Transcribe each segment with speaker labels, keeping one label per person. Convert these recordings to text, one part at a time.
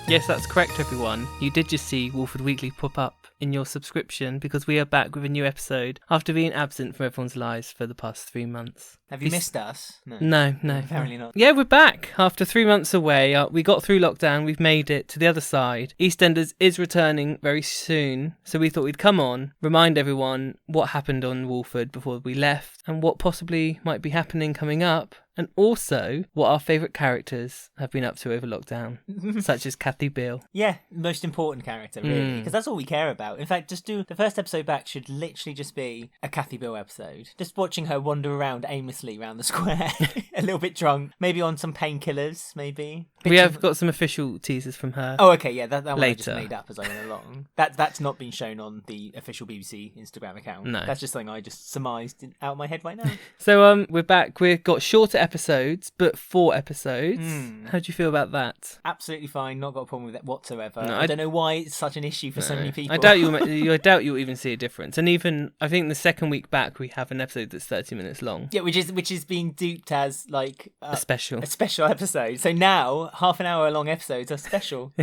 Speaker 1: Yes, that's correct, everyone. You did just see Walford Weekly pop up in your subscription because we are back with a new episode after being absent from everyone's lives for the past 3 months.
Speaker 2: Have you missed us?
Speaker 1: No.
Speaker 2: Apparently not.
Speaker 1: Yeah, we're back after 3 months away. We got through lockdown. We've made it to the other side. EastEnders is returning very soon, so we thought we'd come on, remind everyone what happened on Walford before we left and what possibly might be happening coming up. And also what our favourite characters have been up to over lockdown, such as Kathy Beale.
Speaker 2: Yeah, most important character, really, because that's all we care about. In fact, just do the first episode back should literally just be a Kathy Beale episode. Just watching her wander around aimlessly around the square, a little bit drunk, maybe on some painkillers, maybe.
Speaker 1: We have got some official teasers from her.
Speaker 2: Oh, okay, yeah, that one
Speaker 1: later.
Speaker 2: I just made up as I went along. That's not been shown on the official BBC Instagram account.
Speaker 1: No.
Speaker 2: That's just something I just surmised out of my head right now.
Speaker 1: So we're back. We've got shorter episodes, but 4 episodes. How do you feel about that?
Speaker 2: Absolutely fine. Not got a problem with it whatsoever.
Speaker 1: No,
Speaker 2: I don't know why it's such an issue for so many people.
Speaker 1: I doubt you'll even see a difference. And even I think the second week back we have an episode that's 30 minutes long.
Speaker 2: Yeah, which is being duped as like
Speaker 1: a special
Speaker 2: episode. So now half an hour long episodes are special,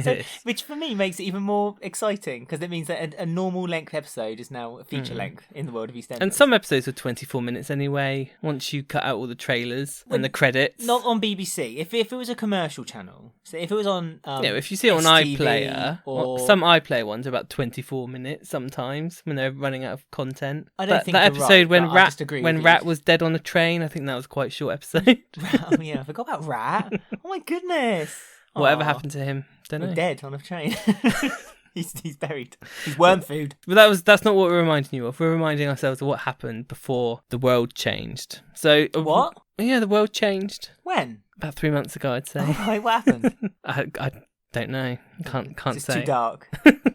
Speaker 2: which for me makes it even more exciting because it means that a normal length episode is now a feature length in the world of EastEnders.
Speaker 1: And some episodes are 24 minutes anyway. Once you cut out all the trailers and the credits.
Speaker 2: Not on BBC. If it was a commercial channel, so if it was on
Speaker 1: if you see it on
Speaker 2: STV
Speaker 1: iPlayer,
Speaker 2: or
Speaker 1: some iPlayer ones are about 24 minutes sometimes when they're running out of content.
Speaker 2: I don't think
Speaker 1: that
Speaker 2: you're
Speaker 1: episode
Speaker 2: right,
Speaker 1: when Rat was dead on a train, I think that was quite a short episode.
Speaker 2: Oh yeah, I forgot about Rat. Oh my goodness.
Speaker 1: Whatever happened to him? Don't know.
Speaker 2: Dead on a train. He's buried. He's worm food.
Speaker 1: But that's not what we're reminding you of. We're reminding ourselves of what happened before the world changed. So
Speaker 2: what?
Speaker 1: Yeah, the world changed.
Speaker 2: When?
Speaker 1: About 3 months ago, I'd say.
Speaker 2: Oh, right, what happened?
Speaker 1: I don't know. Can't
Speaker 2: it's
Speaker 1: say.
Speaker 2: Too dark.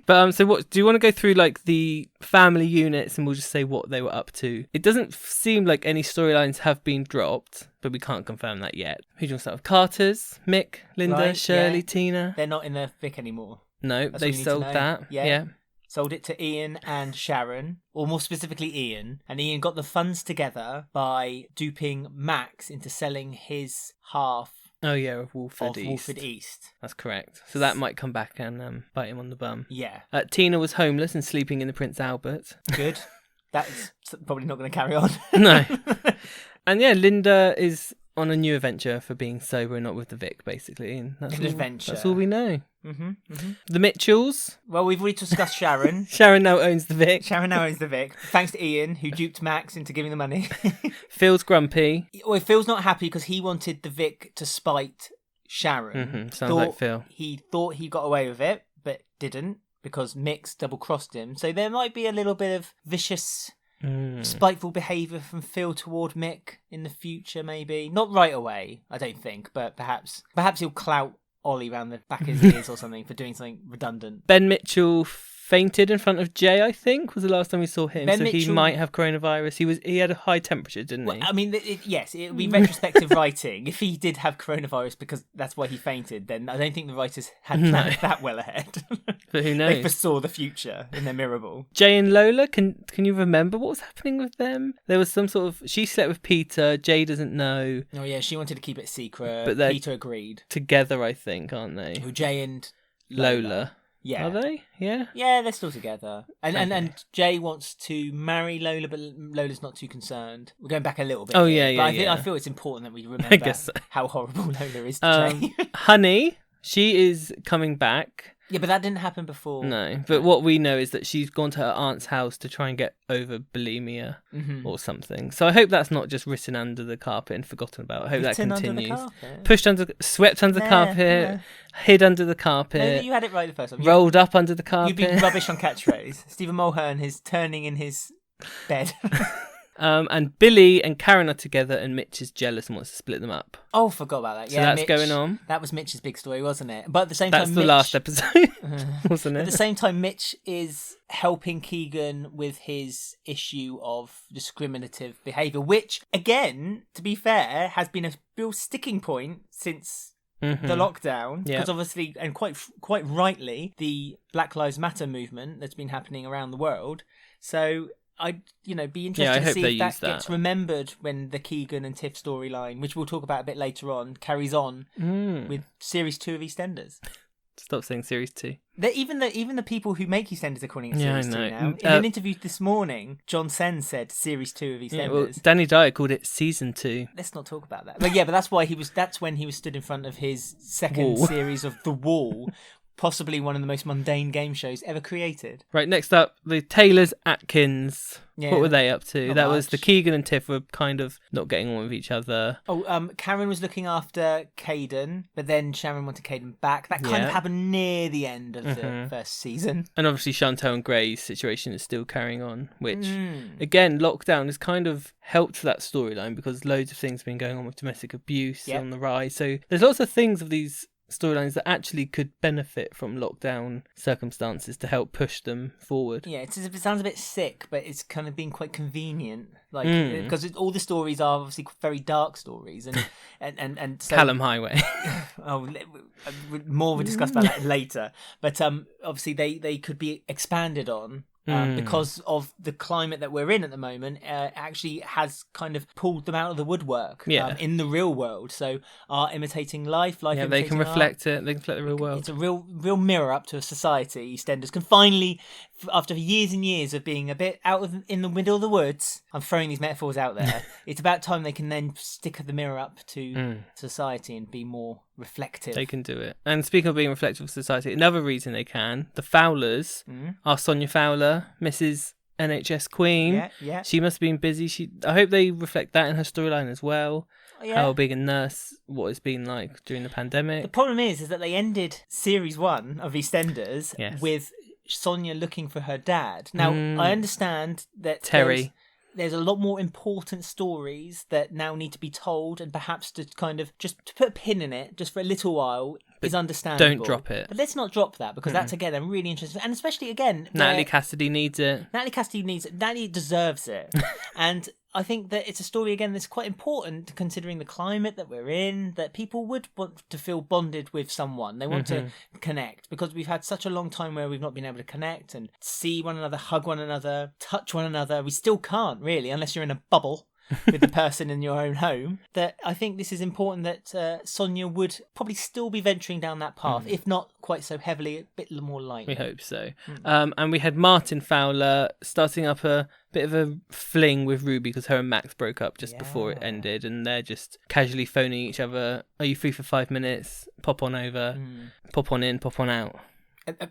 Speaker 1: But so what do you want to go through like the family units and we'll just say what they were up to? It doesn't seem like any storylines have been dropped, but we can't confirm that yet. Who do you want to start with? Carter's, Mick, Linda,
Speaker 2: Right,
Speaker 1: Shirley,
Speaker 2: yeah.
Speaker 1: Tina.
Speaker 2: They're not in the Vic anymore.
Speaker 1: No,
Speaker 2: That's
Speaker 1: they
Speaker 2: all you need to
Speaker 1: sold
Speaker 2: know.
Speaker 1: that. Yeah.
Speaker 2: Sold it to Ian and Sharon, or more specifically Ian. And Ian got the funds together by duping Max into selling his half
Speaker 1: Oh yeah, of Walford East.
Speaker 2: Walford East.
Speaker 1: That's correct. So that might come back and bite him on the bum.
Speaker 2: Yeah.
Speaker 1: Tina was homeless and sleeping in the Prince Albert.
Speaker 2: Good. That's probably not going to carry on.
Speaker 1: No. And yeah, Linda is on a new adventure for being sober and not with the Vic, basically. And that's all we know. The Mitchells.
Speaker 2: Well, we've already discussed Sharon.
Speaker 1: Sharon now owns the Vic.
Speaker 2: Sharon now owns the Vic, thanks to Ian, who duped Max into giving the money.
Speaker 1: Phil's grumpy.
Speaker 2: Well, Phil's not happy because he wanted the Vic to spite Sharon.
Speaker 1: Sounds like Phil.
Speaker 2: He thought he got away with it, but didn't because Mix double-crossed him. So there might be a little bit of vicious... spiteful behaviour from Phil toward Mick in the future, maybe. Not right away, I don't think, but perhaps he'll clout Ollie around the back of his ears or something for doing something redundant.
Speaker 1: Ben Mitchell fainted in front of Jay, I think, was the last time we saw him. He might have coronavirus. He had a high temperature, didn't he?
Speaker 2: I mean, yes, it would be retrospective writing. If he did have coronavirus because that's why he fainted, then I don't think the writers had planned that well ahead.
Speaker 1: But who knows?
Speaker 2: They foresaw the future in their mirable.
Speaker 1: Jay and Lola, can you remember what was happening with them? There was some sort of... She slept with Peter, Jay doesn't know.
Speaker 2: Oh yeah, she wanted to keep it secret,
Speaker 1: but
Speaker 2: Peter agreed.
Speaker 1: Together, I think, aren't they?
Speaker 2: Who, Jay and
Speaker 1: Lola.
Speaker 2: Yeah.
Speaker 1: Are they? Yeah.
Speaker 2: Yeah, they're still together. And Jay wants to marry Lola, but Lola's not too concerned. We're going back a little bit.
Speaker 1: Oh,
Speaker 2: here,
Speaker 1: yeah,
Speaker 2: but I feel it's important that we remember how horrible Lola is to Jay.
Speaker 1: Honey, she is coming back.
Speaker 2: Yeah, but that didn't happen before.
Speaker 1: No, but what we know is that she's gone to her aunt's house to try and get over bulimia or something. So I hope that's not just written under the carpet and forgotten about. I hope that continues. Swept under the carpet, hid under the carpet.
Speaker 2: No, you had it right the first time.
Speaker 1: Rolled up under the carpet.
Speaker 2: You've been rubbish on catchphrase. Stephen Mulhern is turning in his bed.
Speaker 1: And Billy and Karen are together and Mitch is jealous and wants to split them up.
Speaker 2: Oh, forgot about that. Yeah,
Speaker 1: so that's going on.
Speaker 2: That was Mitch's big story, wasn't it? But at the same
Speaker 1: time,
Speaker 2: Mitch...
Speaker 1: That's the last episode, wasn't it?
Speaker 2: At the same time, Mitch is helping Keegan with his issue of discriminative behaviour, which, again, to be fair, has been a real sticking point since... the lockdown, because obviously, and quite rightly, the Black Lives Matter movement that's been happening around the world. So I'd be interested to see if that gets remembered when the Keegan and Tiff storyline, which we'll talk about a bit later on, carries on with series 2 of EastEnders.
Speaker 1: Stop saying series 2.
Speaker 2: Even the people who make EastEnders are calling it
Speaker 1: Yeah,
Speaker 2: series
Speaker 1: I
Speaker 2: 2
Speaker 1: know.
Speaker 2: now. In an interview this morning, John Sen said series 2 of EastEnders.
Speaker 1: Yeah, well, Danny Dyer called it season 2.
Speaker 2: Let's not talk about that. But yeah, but that's why that's when he was stood in front of his second
Speaker 1: Wall.
Speaker 2: series of The Wall, possibly one of the most mundane game shows ever created.
Speaker 1: Right, next up, the Taylors Atkins.
Speaker 2: Yeah,
Speaker 1: what were they up to?
Speaker 2: not
Speaker 1: That was
Speaker 2: much.
Speaker 1: the Keegan and Tiff were kind of not getting on with each other.
Speaker 2: Karen was looking after Caden, but then Sharon wanted Caden back. That kind of
Speaker 1: Yeah.
Speaker 2: happened near the end of the first season.
Speaker 1: And obviously Chantelle and Gray's situation is still carrying on, which, again, lockdown has kind of helped that storyline because loads of things have been going on with domestic abuse
Speaker 2: Yep.
Speaker 1: on the rise. So there's lots of things of these storylines that actually could benefit from lockdown circumstances to help push them forward.
Speaker 2: Yeah, it sounds a bit sick, but it's kind of been quite convenient, like because all the stories are obviously very dark stories, and so,
Speaker 1: Callum Highway.
Speaker 2: more we'll discuss about that later. But obviously they could be expanded on. Because of the climate that we're in at the moment, actually has kind of pulled them out of the woodwork in the real world. So are imitating life
Speaker 1: Yeah, they can
Speaker 2: imitating
Speaker 1: reflect
Speaker 2: art.
Speaker 1: it. They can reflect the real world.
Speaker 2: It's a real mirror up to a society. EastEnders can finally, after years and years of being a bit in the middle of the woods, I'm throwing these metaphors out there, it's about time they can then stick the mirror up to society and be more reflective.
Speaker 1: They can do it. And speaking of being reflective of society, another reason they can, the Fowlers, our Sonia Fowler, Mrs. NHS Queen.
Speaker 2: Yeah.
Speaker 1: She must have been busy. I hope they reflect that in her storyline as well.
Speaker 2: Yeah.
Speaker 1: How being a nurse, what it's been like during the pandemic.
Speaker 2: The problem is that they ended series 1 of EastEnders
Speaker 1: Yes.
Speaker 2: with Sonia looking for her dad. Now, I understand that
Speaker 1: Terry.
Speaker 2: there's a lot more important stories that now need to be told, and perhaps to kind of just to put a pin in it just for a little while is understandable.
Speaker 1: Don't drop it.
Speaker 2: But let's not drop that, because that's, again, a really interesting... And especially, again...
Speaker 1: Natalie Cassidy needs it.
Speaker 2: Natalie deserves it. And I think that it's a story, again, that's quite important, considering the climate that we're in, that people would want to feel bonded with someone. They want to connect, because we've had such a long time where we've not been able to connect and see one another, hug one another, touch one another. We still can't, really, unless you're in a bubble with the person in your own home. That I think this is important, that Sonia would probably still be venturing down that path, if not quite so heavily, a bit more lightly.
Speaker 1: We hope so. And we had Martin Fowler starting up a bit of a fling with Ruby because her and Max broke up just before it ended, and they're just casually phoning each other. Are you free for 5 minutes? Pop on over. Pop on in, pop on out.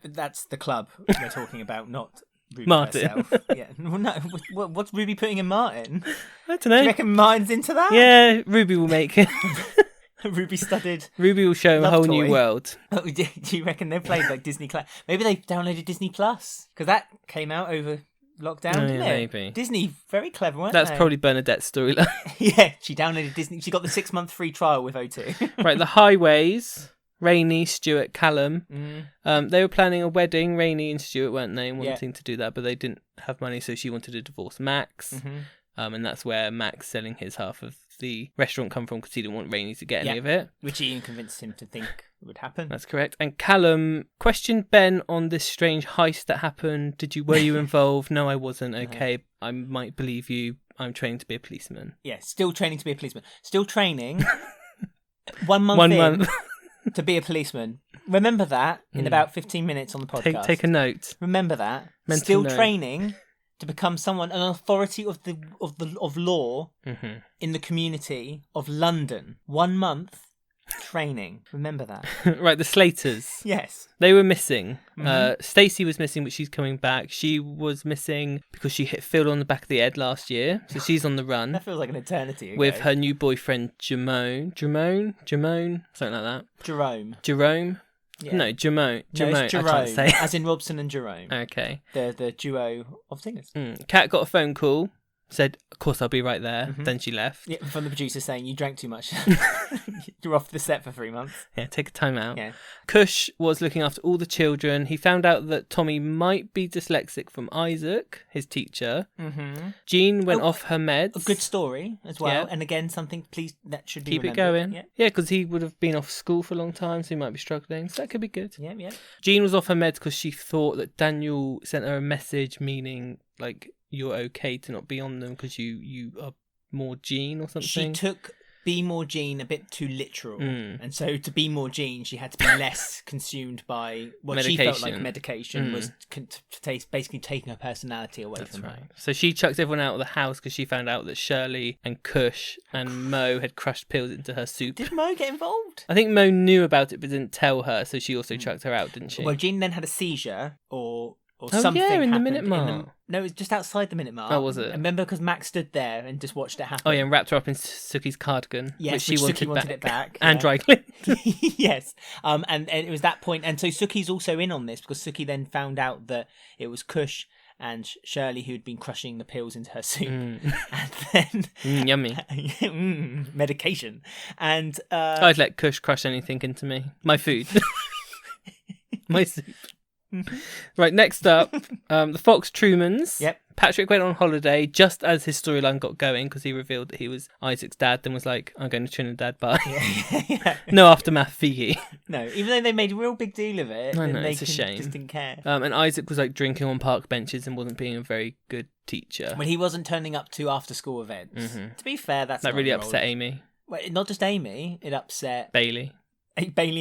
Speaker 2: That's the club we're talking about, not Ruby
Speaker 1: Martin.
Speaker 2: herself. Yeah. Well, no, what's Ruby putting in Martin?
Speaker 1: I don't know.
Speaker 2: Do you reckon Martin's into that?
Speaker 1: Yeah, Ruby will make it.
Speaker 2: Ruby studded.
Speaker 1: Ruby will show him a
Speaker 2: Love
Speaker 1: whole
Speaker 2: toy.
Speaker 1: new world.
Speaker 2: Oh, do you reckon they played like Disney Plus? Maybe they downloaded Disney Plus, because that came out over lockdown, didn't it?
Speaker 1: Maybe.
Speaker 2: Disney, very clever, weren't
Speaker 1: That's
Speaker 2: they?
Speaker 1: probably Bernadette's storyline.
Speaker 2: Yeah, she downloaded Disney. She got the 6-month free trial with O2.
Speaker 1: Right, the Highways. Rainey, Stuart, Callum. They were planning a wedding, Rainey and Stuart, weren't they? Wanting to do that, but they didn't have money, so she wanted to divorce Max. And that's where Max selling his half of the restaurant come from, because he didn't want Rainey to get any of it.
Speaker 2: Which Ian convinced him to think would happen.
Speaker 1: That's correct. And Callum questioned Ben on this strange heist that happened. Were you involved? No, I wasn't. Okay, I might believe you. I'm training to be a policeman.
Speaker 2: Yeah, still training to be a policeman. Still training. 1 month to be a policeman. Remember that in about 15 minutes on the podcast.
Speaker 1: Take a note.
Speaker 2: Remember that.
Speaker 1: Mental
Speaker 2: Still
Speaker 1: note.
Speaker 2: training to become an authority of law in the community of London. 1 month training. Remember that.
Speaker 1: Right, the Slaters.
Speaker 2: Yes.
Speaker 1: They were missing. Stacey was missing, but she's coming back. She was missing because she hit Phil on the back of the head last year, so she's on the run.
Speaker 2: That feels like an eternity ago.
Speaker 1: With her new boyfriend, Jerome, something like that. Jerome?
Speaker 2: Yeah.
Speaker 1: No, Jerome.
Speaker 2: No, it's Jerome,
Speaker 1: I can't say.
Speaker 2: as in Robson and Jerome.
Speaker 1: Okay.
Speaker 2: The duo of singers.
Speaker 1: Kat got a phone call, said, of course I'll be right there. Then she left.
Speaker 2: Yeah, from the producer saying, you drank too much. You're off the set for 3 months.
Speaker 1: Yeah, take a time out.
Speaker 2: Yeah.
Speaker 1: Kush was looking after all the children. He found out that Tommy might be dyslexic from Isaac, his teacher. Jean went off her meds.
Speaker 2: A good story as well.
Speaker 1: Yeah.
Speaker 2: And again, something, please, that should be
Speaker 1: Keep it
Speaker 2: remembered.
Speaker 1: going. Yeah, because he would have been off school for a long time, so he might be struggling. So that could be good.
Speaker 2: Yeah.
Speaker 1: Jean was off her meds because she thought that Daniel sent her a message meaning, like, you're okay to not be on them because you are more Jean or something.
Speaker 2: She took Be More Jean a bit too literal. And so to be more Jean, she had to be less consumed by what she felt like medication was basically taking her personality away from her.
Speaker 1: So she chucked everyone out of the house because she found out that Shirley and Kush and Mo had crushed pills into her soup.
Speaker 2: Did Mo get involved?
Speaker 1: I think Mo knew about it but didn't tell her, so she also chucked her out, didn't she?
Speaker 2: Well, Jean then had a seizure or something
Speaker 1: in the
Speaker 2: happened
Speaker 1: Minute Mark.
Speaker 2: No, it was just outside the Minute Mark.
Speaker 1: Oh, was it?
Speaker 2: I remember because Max stood there and just watched it happen.
Speaker 1: Oh, yeah, and wrapped her up in Suki's cardigan,
Speaker 2: yes,
Speaker 1: which
Speaker 2: Suki
Speaker 1: she
Speaker 2: wanted it back.
Speaker 1: And dry cleaned.
Speaker 2: Yes. And it was that point. And so Suki's also in on this because Suki then found out that it was Kush and Shirley who had been crushing the pills into her soup. And then...
Speaker 1: yummy.
Speaker 2: Medication. And...
Speaker 1: I'd let Kush crush anything into me. My food. My soup. Right, next up, the Fox Truemans.
Speaker 2: Yep.
Speaker 1: Patrick went on holiday just as his storyline got going because he revealed that he was Isaac's dad, then was like, I'm going to Trinidad, bye.
Speaker 2: Yeah.
Speaker 1: No aftermath for you.
Speaker 2: No, even though they made a real big deal of it,
Speaker 1: I know,
Speaker 2: they
Speaker 1: it's a shame.
Speaker 2: just didn't care.
Speaker 1: And Isaac was like drinking on park benches and wasn't being a very good teacher.
Speaker 2: When he wasn't turning up to after school events. To be fair, that
Speaker 1: really upset Amy.
Speaker 2: Well, not just Amy, it upset
Speaker 1: Bailey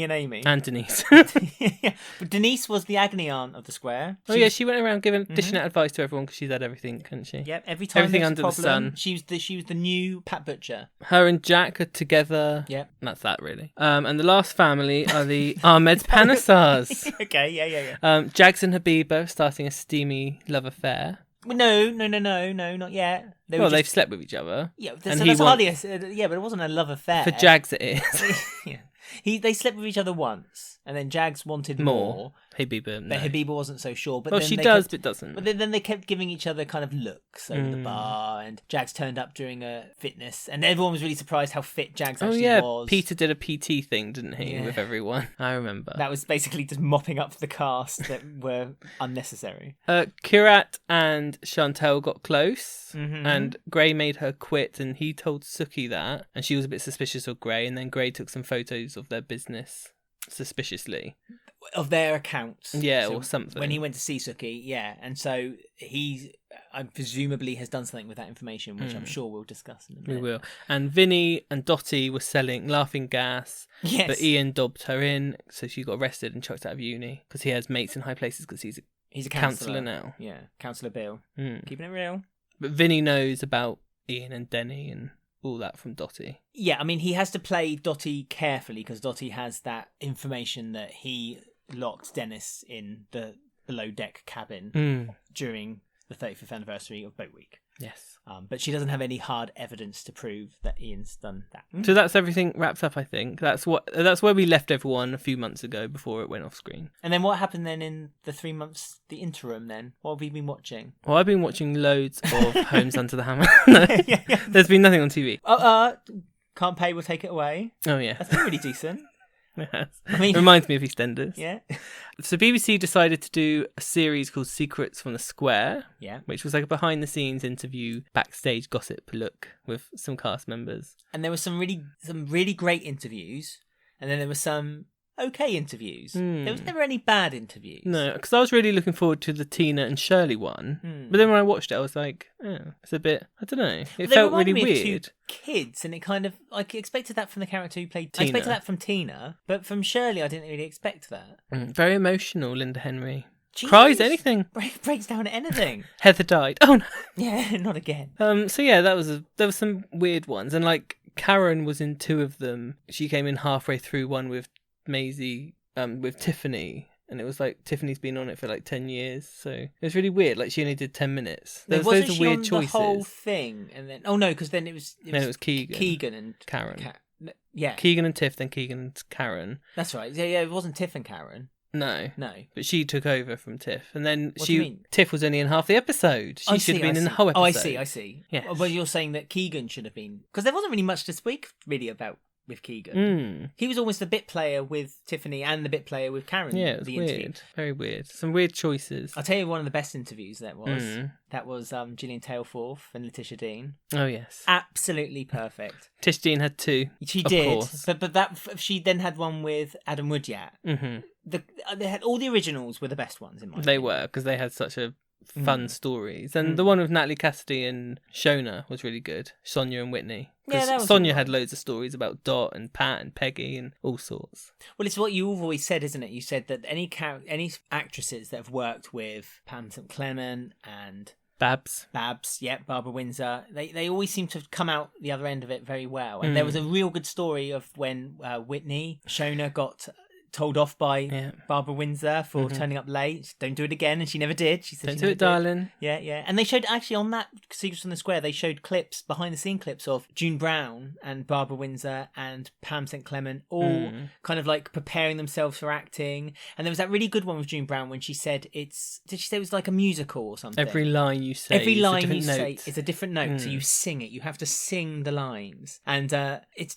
Speaker 2: and Amy.
Speaker 1: and Denise.
Speaker 2: But Denise was the agony aunt of the square.
Speaker 1: She went around dishing out advice to everyone because she's had everything, couldn't she?
Speaker 2: Yep, everything under
Speaker 1: the sun.
Speaker 2: She was the new Pat Butcher.
Speaker 1: Her and Jack are together.
Speaker 2: Yep.
Speaker 1: That's that, really. And the last family are the Ahmed's Panesars.
Speaker 2: Okay, yeah.
Speaker 1: Jags and Habiba are starting a steamy love affair.
Speaker 2: No, not yet.
Speaker 1: They've slept with each other.
Speaker 2: Yeah,
Speaker 1: and
Speaker 2: that's hardly but it wasn't a love affair.
Speaker 1: For Jags it is.
Speaker 2: Yeah. They slept with each other once, and then Jags wanted more.
Speaker 1: Habiba, no.
Speaker 2: But Habiba wasn't so sure. But
Speaker 1: well,
Speaker 2: then
Speaker 1: she does, but doesn't.
Speaker 2: But then they kept giving each other kind of looks over the bar, and Jags turned up during a fitness, and everyone was really surprised how fit Jags actually was.
Speaker 1: Peter did a PT thing, didn't he, with everyone? I remember.
Speaker 2: That was basically just mopping up the cast that were unnecessary.
Speaker 1: Kirat and Chantelle got close, and Gray made her quit, and he told Suki that, and she was a bit suspicious of Gray, and then Gray took some photos of their business suspiciously.
Speaker 2: Of their accounts.
Speaker 1: Yeah, or something.
Speaker 2: When he went to see Suki, yeah. And so he presumably has done something with that information, which I'm sure we'll discuss in a minute.
Speaker 1: We will. And Vinny and Dottie were selling laughing gas.
Speaker 2: Yes.
Speaker 1: But Ian dobbed her in, so she got arrested and chucked out of uni because he has mates in high places because he's a counsellor now.
Speaker 2: Yeah, Councillor Bill. Keeping it real.
Speaker 1: But Vinny knows about Ian and Denny and all that from Dottie.
Speaker 2: Yeah, I mean, he has to play Dottie carefully because Dottie has that information that he locked Dennis in the below deck cabin during the 35th anniversary of Boat Week.
Speaker 1: Yes.
Speaker 2: But she doesn't have any hard evidence to prove that Ian's done that.
Speaker 1: So that's everything wrapped up, I think. That's where we left everyone a few months ago before it went off screen.
Speaker 2: And then what happened then in the 3 months, the interim then? What have you been watching?
Speaker 1: Well, I've been watching loads of Homes Under the Hammer. No, there's been nothing on TV.
Speaker 2: Can't Pay Will Take It Away.
Speaker 1: Oh, yeah.
Speaker 2: That's been really decent.
Speaker 1: Yes.
Speaker 2: I mean,
Speaker 1: it reminds me of EastEnders.
Speaker 2: Yeah.
Speaker 1: So BBC decided to do a series called Secrets from the Square, which was like a behind-the-scenes interview, backstage gossip look with some cast members.
Speaker 2: And there were some really great interviews, and then there were some okay interviews. There was never any bad interviews.
Speaker 1: No, because I was really looking forward to the Tina and Shirley one, but then when I watched it, I was like, it's a bit, I don't know, it felt really weird.
Speaker 2: Two kids, and it kind of, I expected that from the character who played
Speaker 1: Tina.
Speaker 2: I expected that from Tina, but from Shirley, I didn't really expect that.
Speaker 1: Very emotional, Linda Henry.
Speaker 2: Jeez.
Speaker 1: Cries anything.
Speaker 2: Breaks down at anything.
Speaker 1: Heather died. Oh no.
Speaker 2: Yeah, not again.
Speaker 1: So yeah, there was some weird ones, and like Karen was in 2 of them. She came in halfway through one with Maisie, with Tiffany, and it was like Tiffany's been on it for like 10 years, so it was really weird. Like she only did 10 minutes. There was loads of weird choices.
Speaker 2: The whole thing, and then because then it was Keegan and
Speaker 1: Karen.
Speaker 2: Yeah,
Speaker 1: Keegan and Tiff, then Keegan and Karen.
Speaker 2: That's right. Yeah, it wasn't Tiff and Karen.
Speaker 1: No. But she took over from Tiff, and then
Speaker 2: What do you mean?
Speaker 1: Tiff was only in half the episode. She should have been in the whole episode.
Speaker 2: I see.
Speaker 1: Yeah.
Speaker 2: Well, you're saying that Keegan should have been, because there wasn't really much to speak really about with Keegan. He was almost the bit player with Tiffany and the bit player with Karen.
Speaker 1: Yeah, it was weird.
Speaker 2: Interview.
Speaker 1: Very weird. Some weird choices.
Speaker 2: I'll tell you one of the best interviews that was. That was Gillian Tailforth and Letitia Dean.
Speaker 1: Oh, yes.
Speaker 2: Absolutely perfect.
Speaker 1: Tish Dean had 2.
Speaker 2: She did.
Speaker 1: Course.
Speaker 2: But that she then had one with Adam Woodyard.
Speaker 1: Mm-hmm.
Speaker 2: They had all the originals were the best ones in my opinion.
Speaker 1: They were, because they had such a fun stories. And the one with Natalie Cassidy and Shona was really good. Sonia and Whitney.
Speaker 2: Yeah, that was
Speaker 1: Sonia had loads of stories about Dot and Pat and Peggy and all sorts.
Speaker 2: Well, it's what you've always said, isn't it? You said that any actresses that have worked with Pam St. Clement and
Speaker 1: Babs,
Speaker 2: Barbara Windsor, they always seem to have come out the other end of it very well. And there was a real good story of when Whitney, Shona, got told off by Barbara Windsor for turning up late. Don't do it again, and she never did. She said,
Speaker 1: "Don't do it, darling."
Speaker 2: Yeah. And they showed, actually, on that Secrets from the Square, they showed clips, behind the scene clips of June Brown and Barbara Windsor and Pam St. Clement all kind of like preparing themselves for acting. And there was that really good one with June Brown when she said did she say it was like a musical or something?
Speaker 1: Every line you say
Speaker 2: is a different note, so you sing it. You have to sing the lines, and it's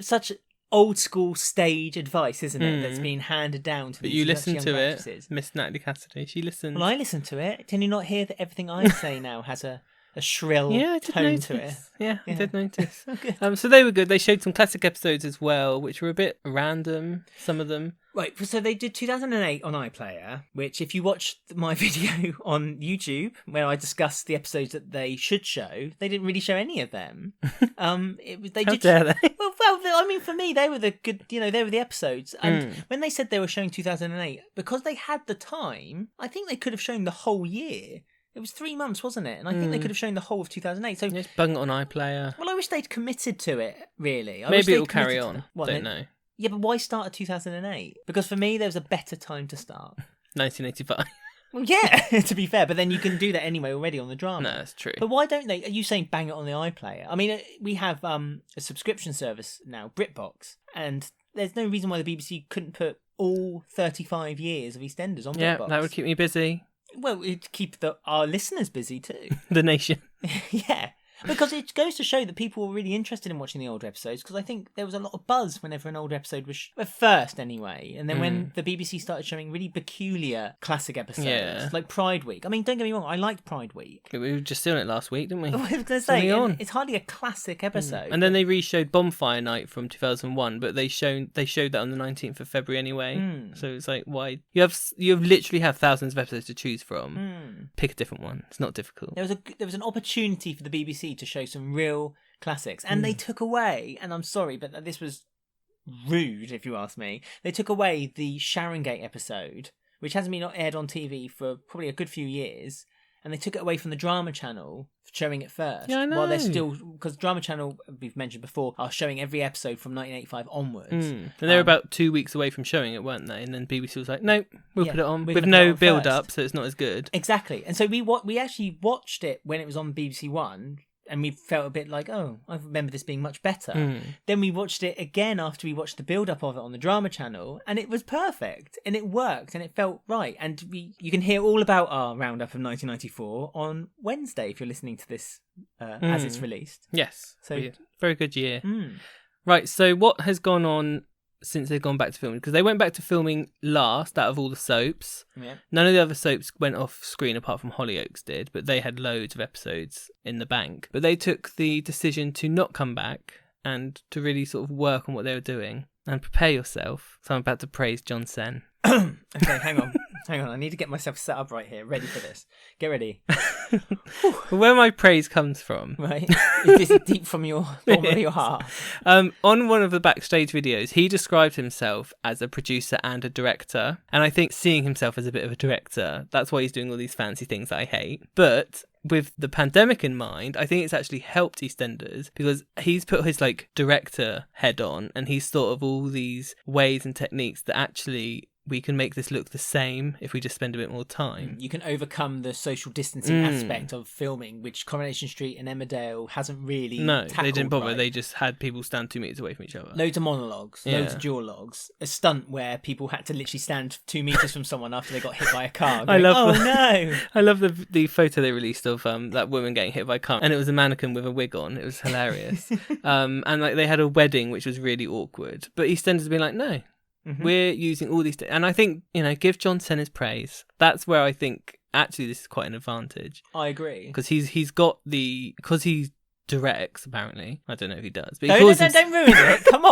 Speaker 2: such old school stage advice, isn't it? That's been handed down to.
Speaker 1: But you listen to it, Miss Natalie Cassidy. She listens.
Speaker 2: Well, I listen to it. Can you not hear that everything I say now has a shrill tone to it?
Speaker 1: Yeah, I did notice. So they were good. They showed some classic episodes as well, which were a bit random. Some of them.
Speaker 2: Right, so they did 2008 on iPlayer, which if you watch my video on YouTube, where I discussed the episodes that they should show, they didn't really show any of them.
Speaker 1: How dare they?
Speaker 2: Well, I mean, for me, they were the good, they were the episodes. And when they said they were showing 2008, because they had the time, I think they could have shown the whole year. It was 3 months, wasn't it? And I think they could have shown the whole of 2008. So
Speaker 1: just bung it on iPlayer.
Speaker 2: Well, I wish they'd committed to it, really.
Speaker 1: Maybe it'll carry on. Don't know.
Speaker 2: Yeah, but why start at 2008? Because for me, there was a better time to start.
Speaker 1: 1985.
Speaker 2: Well, yeah, to be fair, but then you can do that anyway already on the drama.
Speaker 1: No, that's true.
Speaker 2: But why don't they? Are you saying bang it on the iPlayer? I mean, we have a subscription service now, BritBox, and there's no reason why the BBC couldn't put all 35 years of EastEnders on BritBox.
Speaker 1: Yeah, that would keep me busy.
Speaker 2: Well, it'd keep our listeners busy too.
Speaker 1: The nation.
Speaker 2: Yeah. Because it goes to show that people were really interested in watching the older episodes, because I think there was a lot of buzz whenever an old episode was at first anyway, and then when the BBC started showing really peculiar classic episodes like Pride Week. I mean, don't get me wrong, I liked Pride Week.
Speaker 1: We were just doing it last week, didn't we?
Speaker 2: I was going to say, it's hardly a classic episode.
Speaker 1: And then they re-showed Bonfire Night from 2001, but they showed that on the 19th of February anyway. So it's like, why? You literally have thousands of episodes to choose from. Pick a different one. It's not difficult.
Speaker 2: There was an opportunity for the BBC to show some real classics, and they took away, and I'm sorry, but this was rude if you ask me, they took away the Sharongate episode, which hasn't been aired on TV for probably a good few years, and they took it away from the Drama Channel showing it first.
Speaker 1: Yeah, I know.
Speaker 2: While they're still, because Drama Channel, we've mentioned before, are showing every episode from 1985 onwards.
Speaker 1: And they were about 2 weeks away from showing it, weren't they? And then BBC was like, nope, we'll put it on with no build up, so it's not as good.
Speaker 2: Exactly. And so we actually watched it when it was on BBC One, and we felt a bit like, oh, I remember this being much better. Then we watched it again after we watched the build-up of it on the Drama Channel, and it was perfect, and it worked, and it felt right. And you can hear all about our roundup of 1994 on Wednesday if you're listening to this as it's released.
Speaker 1: Yes, so very good year. Right, so what has gone on since they've gone back to filming? Because they went back to filming last out of all the soaps.
Speaker 2: Yeah.
Speaker 1: None of the other soaps went off screen apart from Hollyoaks did, but they had loads of episodes in the bank. But they took the decision to not come back and to really sort of work on what they were doing and prepare yourself. So I'm about to praise John Sen.
Speaker 2: Okay, hang on. I need to get myself set up right here, ready for this. Get ready.
Speaker 1: Where my praise comes from.
Speaker 2: Right. Is this deep from your bottom of your heart?
Speaker 1: On one of the backstage videos, he described himself as a producer and a director. And I think seeing himself as a bit of a director, that's why he's doing all these fancy things that I hate. But with the pandemic in mind, I think it's actually helped EastEnders because he's put his director head on and he's thought of all these ways and techniques that actually we can make this look the same if we just spend a bit more time.
Speaker 2: You can overcome the social distancing aspect of filming, which Coronation Street and Emmerdale hasn't really tackled.
Speaker 1: They didn't bother.
Speaker 2: Right?
Speaker 1: They just had people stand 2 meters away from each other.
Speaker 2: Loads of monologues, loads of duologues. A stunt where people had to literally stand 2 meters from someone after they got hit by a car. Going, no!
Speaker 1: I love the photo they released of that woman getting hit by a car, and it was a mannequin with a wig on. It was hilarious. And they had a wedding which was really awkward. But EastEnders have been like, no. We're using all these, and I think give John Sen his praise. That's where I think actually this is quite an advantage.
Speaker 2: I agree
Speaker 1: because he directs, apparently. I don't know if he does. But
Speaker 2: No, don't ruin it. Come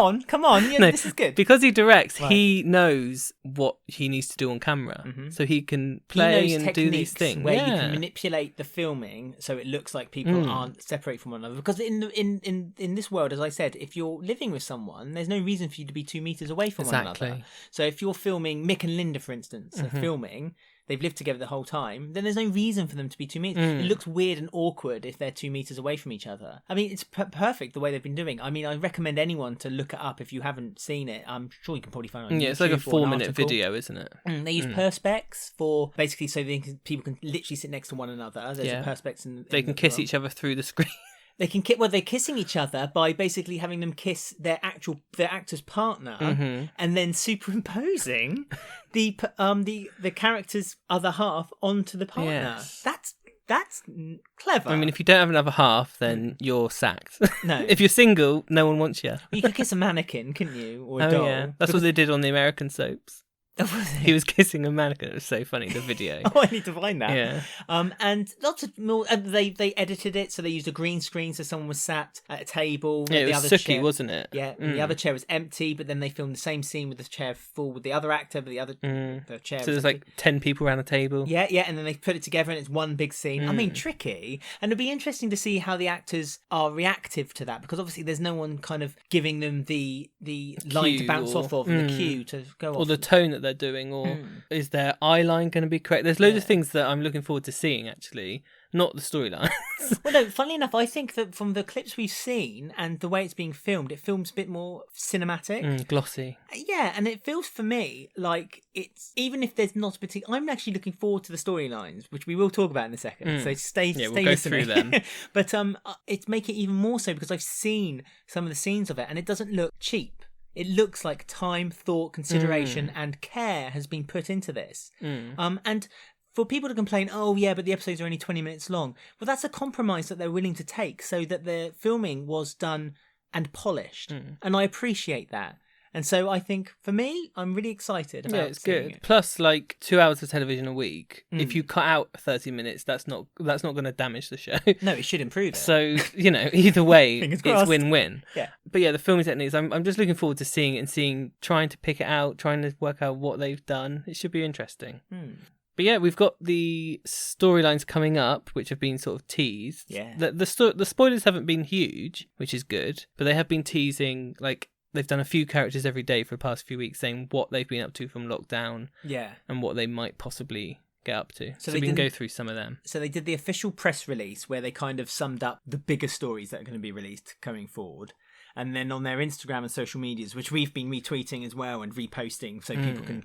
Speaker 2: on. Yeah,
Speaker 1: No,
Speaker 2: this is good.
Speaker 1: Because he directs,
Speaker 2: Right.
Speaker 1: he knows what he needs to do on camera. So he can play
Speaker 2: he knows
Speaker 1: and do these things.
Speaker 2: where you can manipulate the filming so it looks like people aren't separate from one another. Because in this world, as I said, if you're living with someone, there's no reason for you to be 2 meters away from one another. So if you're filming, Mick and Linda, for instance, are filming, they've lived together the whole time, then there's no reason for them to be 2 meters. It looks weird and awkward if they're 2 meters away from each other. I mean, it's perfect the way they've been doing. I mean, I recommend anyone to look it up if you haven't seen it. I'm sure you can probably find it on YouTube.
Speaker 1: Yeah, it's like a 4-minute
Speaker 2: article.
Speaker 1: video, isn't it?
Speaker 2: They use perspex for basically so people can literally sit next to one another. There's a perspex
Speaker 1: they can kiss each other through the screen.
Speaker 2: They can they're kissing each other by basically having them kiss their actor's partner, and then superimposing the character's other half onto the partner.
Speaker 1: Yes.
Speaker 2: That's clever.
Speaker 1: I mean, if you don't have another half, then you're sacked.
Speaker 2: No.
Speaker 1: If you're single, no one wants you.
Speaker 2: You could kiss a mannequin, couldn't you, or a doll?
Speaker 1: Yeah, that's what they did on the American soaps. He was kissing a mannequin. It was so funny, the video.
Speaker 2: Oh, I need to find that.
Speaker 1: Yeah.
Speaker 2: And lots of more. They edited it, so they used a green screen, so someone was sat at a table.
Speaker 1: Yeah, it was
Speaker 2: other
Speaker 1: Sookie,
Speaker 2: chair,
Speaker 1: wasn't it?
Speaker 2: Yeah, the other chair was empty, but then they filmed the same scene with the chair full with the other actor, but the chair.
Speaker 1: So there's like 10 people around a table.
Speaker 2: Yeah, and then they put it together, and it's one big scene. I mean, tricky, and it'd be interesting to see how the actors are reactive to that, because obviously there's no one kind of giving them the line to bounce off of, and the cue to go off,
Speaker 1: or the tone that they're doing, or is their eye line going to be correct? There's loads of things that I'm looking forward to seeing, actually, not the storylines.
Speaker 2: Well, no, funnily enough, I think that from the clips we've seen and the way it's being filmed, it films a bit more cinematic.
Speaker 1: Glossy.
Speaker 2: Yeah, and it feels for me like it's, even if there's not a particular, I'm actually looking forward to the storylines, which we will talk about in a second. So stay
Speaker 1: we'll
Speaker 2: stay
Speaker 1: go
Speaker 2: listening.
Speaker 1: through them.
Speaker 2: But it's making it even more so because I've seen some of the scenes of it, and it doesn't look cheap. It looks like time, thought, consideration, and care has been put into this. And for people to complain, oh yeah, but the episodes are only 20 minutes long. Well, that's a compromise that they're willing to take so that the filming was done and polished. And I appreciate that. And so I think, for me, I'm really excited about
Speaker 1: it's
Speaker 2: seeing
Speaker 1: good.
Speaker 2: it.
Speaker 1: Plus, like 2 hours of television a week. If you cut out 30 minutes, that's not going to damage the show.
Speaker 2: No, it should improve it.
Speaker 1: So, either way,
Speaker 2: Fingers
Speaker 1: it's
Speaker 2: crossed.
Speaker 1: win-win.
Speaker 2: Yeah.
Speaker 1: But yeah, the filming techniques, I'm just looking forward to seeing it and trying to pick it out, trying to work out what they've done. It should be interesting. But yeah, we've got the storylines coming up, which have been sort of teased.
Speaker 2: Yeah.
Speaker 1: The spoilers haven't been huge, which is good, but they have been teasing, like, they've done a few characters every day for the past few weeks saying what they've been up to from lockdown.
Speaker 2: Yeah.
Speaker 1: And what they might possibly get up to. So
Speaker 2: they
Speaker 1: we can go through some of them.
Speaker 2: So they did the official press release where they kind of summed up the bigger stories that are going to be released going forward. And then on their Instagram and social medias, which we've been retweeting as well and reposting so people can,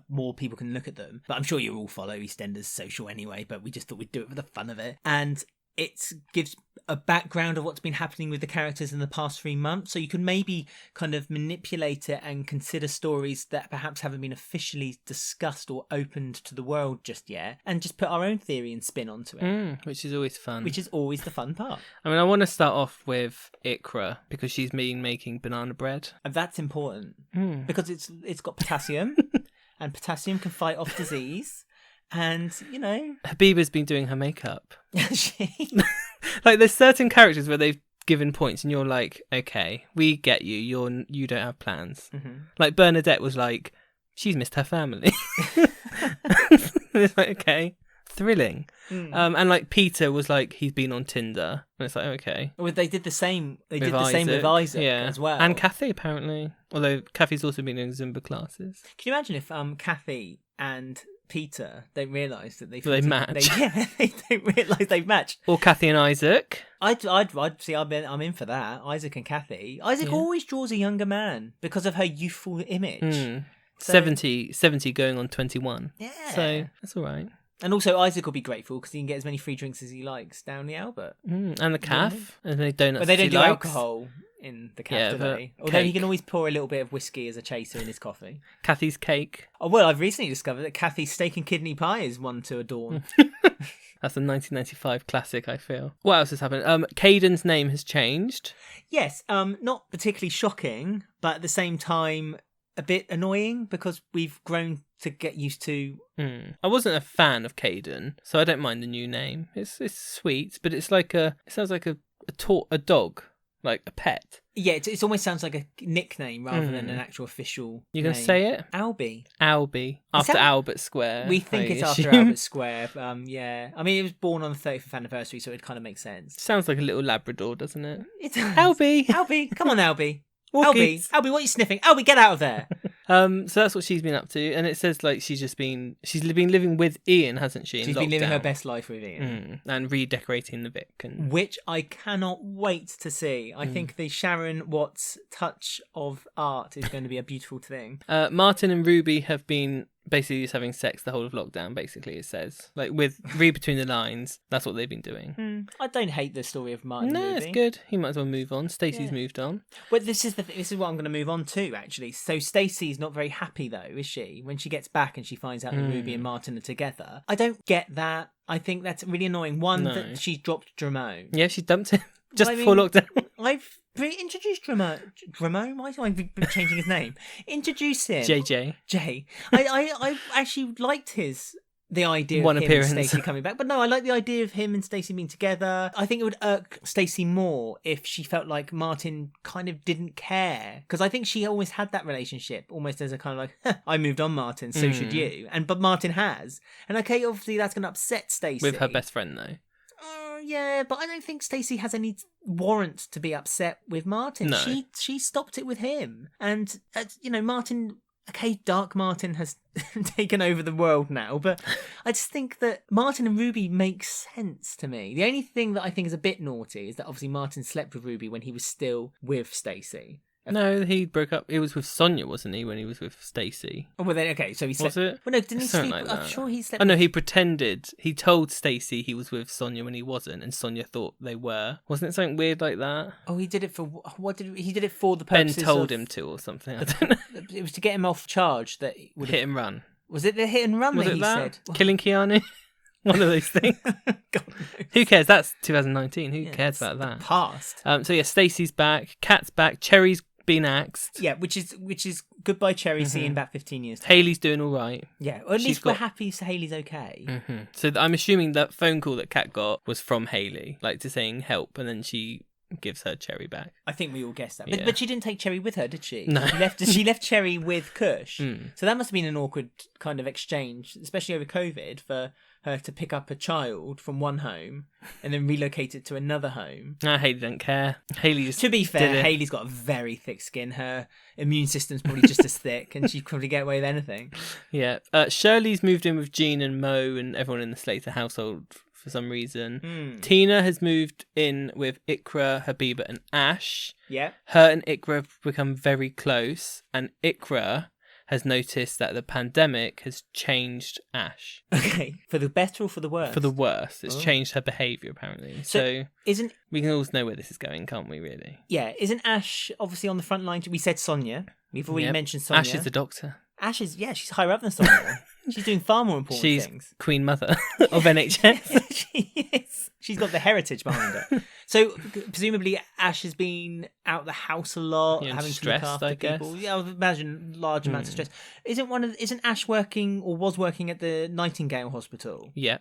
Speaker 2: more people can look at them. But I'm sure you all follow EastEnders social anyway, but we just thought we'd do it for the fun of it. And it gives a background of what's been happening with the characters in the past 3 months. So you can maybe kind of manipulate it and consider stories that perhaps haven't been officially discussed or opened to the world just yet, and just put our own theory and spin onto it.
Speaker 1: Which is always fun.
Speaker 2: Which is always the fun part.
Speaker 1: I mean, I want to start off with Ikra because she's been making banana bread.
Speaker 2: And that's important because it's got potassium and potassium can fight off disease. And,
Speaker 1: Habiba's been doing her makeup.
Speaker 2: she...
Speaker 1: Like, there's certain characters where they've given points and you're like, okay, we get you. You don't have plans. Like, Bernadette was like, she's missed her family. It's like, okay, thrilling. And, like, Peter was like, he's been on Tinder. And it's like, okay.
Speaker 2: Well, they did the same. They did the same with Isaac as well.
Speaker 1: And Kathy, apparently. Although Kathy's also been doing Zumba classes.
Speaker 2: Can you imagine if Kathy and Peter don't realise that they
Speaker 1: match?
Speaker 2: They don't realise they've matched.
Speaker 1: Or Kathy and Isaac.
Speaker 2: I'd see. I'm in for that. Isaac and Kathy. Isaac always draws a younger man because of her youthful image. So,
Speaker 1: 70 going on 21.
Speaker 2: Yeah.
Speaker 1: So that's all right.
Speaker 2: And also Isaac will be grateful because he can get as many free drinks as he likes down the Albert.
Speaker 1: And the calf. As many donuts.
Speaker 2: But they don't
Speaker 1: as
Speaker 2: do
Speaker 1: he likes.
Speaker 2: alcohol in the calf, do they? Although
Speaker 1: cake.
Speaker 2: he can always pour a little bit of whiskey as a chaser in his coffee.
Speaker 1: Kathy's cake.
Speaker 2: Oh, well, I've recently discovered that Kathy's steak and kidney pie is one to adorn.
Speaker 1: That's a 1995 classic, I feel. What else has happened? Caden's name has changed.
Speaker 2: Yes, not particularly shocking, but at the same time, a bit annoying because we've grown to get used to.
Speaker 1: I wasn't a fan of Caden, so I don't mind the new name. It's sweet, but it's like it sounds like a a dog, like a pet.
Speaker 2: Yeah, it almost sounds like a nickname rather than an actual official
Speaker 1: You
Speaker 2: name.
Speaker 1: can say it?
Speaker 2: Albie.
Speaker 1: Albie. After Albert Square.
Speaker 2: We think it's after
Speaker 1: assume.
Speaker 2: Albert Square. Yeah. I mean, it was born on the 35th anniversary, so it kind of makes sense.
Speaker 1: Sounds like a little Labrador, doesn't it?
Speaker 2: It's
Speaker 1: Albie.
Speaker 2: Albie. Come on, Albie.
Speaker 1: Walkies.
Speaker 2: Albie, what are you sniffing? Albie, get out of there.
Speaker 1: So that's what she's been up to, and it says like she's been living with Ian, hasn't she?
Speaker 2: She's been living her best life with Ian.
Speaker 1: And redecorating the Vic.
Speaker 2: Which I cannot wait to see. I think the Sharon Watts touch of art is going to be a beautiful thing.
Speaker 1: Martin and Ruby have been basically just having sex the whole of lockdown, basically, it says. Like, read between the lines, that's what they've been doing.
Speaker 2: I don't hate the story of Martin and Ruby.
Speaker 1: No, it's good. He might as well move on. Stacey's moved on.
Speaker 2: Well, this is what I'm going to move on to, actually. So Stacey's not very happy, though, is she? When she gets back and she finds out that Ruby and Martin are together. I don't get that. I think that's really annoying. One, that she's dropped Dramone.
Speaker 1: Yeah, she dumped him just before lockdown.
Speaker 2: I've introduced Dramone. Why do I be changing his name? Introduce him.
Speaker 1: JJ.
Speaker 2: Jay. I actually liked the idea
Speaker 1: One
Speaker 2: of him
Speaker 1: appearance.
Speaker 2: and Stacey coming back. But no, I like the idea of him and Stacey being together. I think it would irk Stacey more if she felt like Martin kind of didn't care. Because I think she always had that relationship, almost as a kind of like, I moved on, Martin, so should you. But Martin has. And okay, obviously that's going to upset Stacey.
Speaker 1: With her best friend, though.
Speaker 2: Yeah, but I don't think Stacey has any warrant to be upset with Martin.
Speaker 1: No.
Speaker 2: She stopped it with him. And, Martin... Okay, Dark Martin has taken over the world now, but I just think that Martin and Ruby make sense to me. The only thing that I think is a bit naughty is that obviously Martin slept with Ruby when he was still with Stacey.
Speaker 1: No, he broke up. It was with Sonia, wasn't he, when he was with Stacey?
Speaker 2: Oh, well then, okay, so he slept...
Speaker 1: Was it?
Speaker 2: Well, no, didn't he
Speaker 1: Something
Speaker 2: sleep...
Speaker 1: like
Speaker 2: I'm
Speaker 1: that.
Speaker 2: sure he slept...
Speaker 1: Oh, no, he pretended. He told Stacey he was with Sonia when he wasn't, and Sonia thought they were. Wasn't it something weird like that?
Speaker 2: Oh, he did it for... He did it for the
Speaker 1: Ben
Speaker 2: purposes
Speaker 1: told him to or something. I don't know.
Speaker 2: It was to get him off charge that...
Speaker 1: Hit and run.
Speaker 2: Was it the hit and run
Speaker 1: Was
Speaker 2: that
Speaker 1: it
Speaker 2: he
Speaker 1: that?
Speaker 2: said?
Speaker 1: Killing Keanu? One of those things.
Speaker 2: God knows.
Speaker 1: Who cares? That's 2019. Who cares about that?
Speaker 2: Past.
Speaker 1: So yeah, Stacey's back. Kat's back. Cherry's been axed.
Speaker 2: Yeah, which is goodbye, Cherry. See you in about 15 years.
Speaker 1: Haley's doing all right.
Speaker 2: Yeah, or at least we're happy Haley's okay.
Speaker 1: So I'm assuming that phone call that Kat got was from Haley, like to saying help, and then she gives her Cherry back.
Speaker 2: I think we all guessed that.
Speaker 1: Yeah.
Speaker 2: But she didn't take Cherry with her, did she?
Speaker 1: No.
Speaker 2: She left Cherry with Kush. So that must have been an awkward kind of exchange, especially over COVID, for her to pick up a child from one home and then relocate it to another home.
Speaker 1: Haley don't care. Haley just
Speaker 2: To be fair, Haley's got a very thick skin. Her immune system's probably just as thick, and she'd probably get away with anything.
Speaker 1: Yeah. Shirley's moved in with Jean and Mo and everyone in the Slater household for some reason. Tina has moved in with Ikra, Habiba and Ash.
Speaker 2: Yeah.
Speaker 1: Her and Ikra have become very close, and Ikra has noticed that the pandemic has changed Ash.
Speaker 2: Okay. For the better or for the worse?
Speaker 1: For the worse. It's changed her behaviour, apparently. So we can all know where this is going, can't we, really?
Speaker 2: Yeah. Isn't Ash obviously on the front line? We said Sonia. We've already mentioned Sonia.
Speaker 1: Ash is the doctor.
Speaker 2: Ash is, she's higher up than Sonia. She's doing far more important things.
Speaker 1: She's Queen Mother of NHS.
Speaker 2: She is. She's got the heritage behind her. So presumably Ash has been out the house a lot, having
Speaker 1: stressed,
Speaker 2: to look after
Speaker 1: I guess.
Speaker 2: people. Yeah, I would imagine large amounts of stress. Isn't Ash working or was working at the Nightingale Hospital?
Speaker 1: Yeah.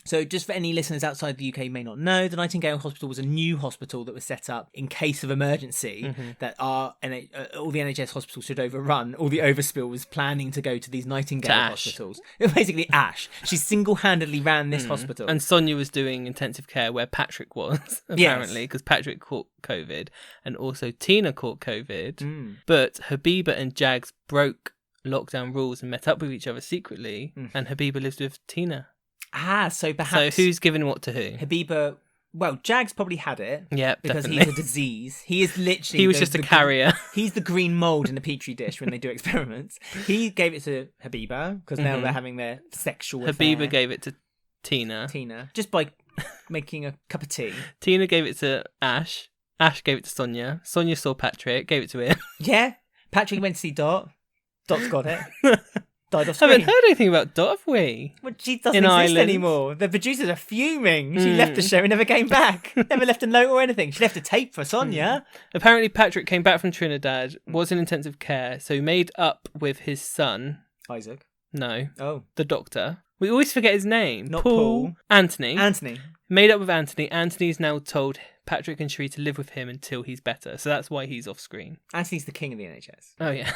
Speaker 2: So just for any listeners outside the UK may not know, the Nightingale Hospital was a new hospital that was set up in case of emergency that all the NHS hospitals should overrun. All the overspill was planning to go to these Nightingale hospitals. Basically Ash. She single-handedly ran this hospital.
Speaker 1: And Sonia was doing intensive care where Patrick was, apparently, because Patrick caught COVID and also Tina caught COVID. But Habiba and Jags broke lockdown rules and met up with each other secretly, and Habiba lives with Tina.
Speaker 2: So perhaps...
Speaker 1: So who's giving what to who?
Speaker 2: Habiba... Well, Jags probably had it.
Speaker 1: Yeah,
Speaker 2: because
Speaker 1: definitely.
Speaker 2: he's a disease. He is literally...
Speaker 1: He was just a carrier.
Speaker 2: He's the green mould in a petri dish when they do experiments. He gave it to Habiba, because now they're having their sexual affair.
Speaker 1: Habiba gave it to Tina.
Speaker 2: Just by making a cup of tea.
Speaker 1: Tina gave it to Ash. Ash gave it to Sonia. Sonia saw Patrick, gave it to him.
Speaker 2: Yeah. Patrick went to see Dot. Dot's got it. Died off
Speaker 1: I haven't
Speaker 2: screen.
Speaker 1: heard anything about Dot, have we?
Speaker 2: Well, she doesn't
Speaker 1: In
Speaker 2: exist
Speaker 1: Ireland.
Speaker 2: anymore. The producers are fuming. She left the show and never came back. Never left a note or anything. She left a tape for Sonia.
Speaker 1: Apparently Patrick came back from Trinidad, was in intensive care, so he made up with his son.
Speaker 2: Isaac.
Speaker 1: No.
Speaker 2: Oh.
Speaker 1: The doctor. We always forget his name.
Speaker 2: Not Paul.
Speaker 1: Anthony.
Speaker 2: Anthony.
Speaker 1: Made up with Anthony. Anthony's now told Patrick and Sheree to live with him until he's better. So that's why he's off screen.
Speaker 2: Anthony's the king of the NHS.
Speaker 1: Oh, yeah.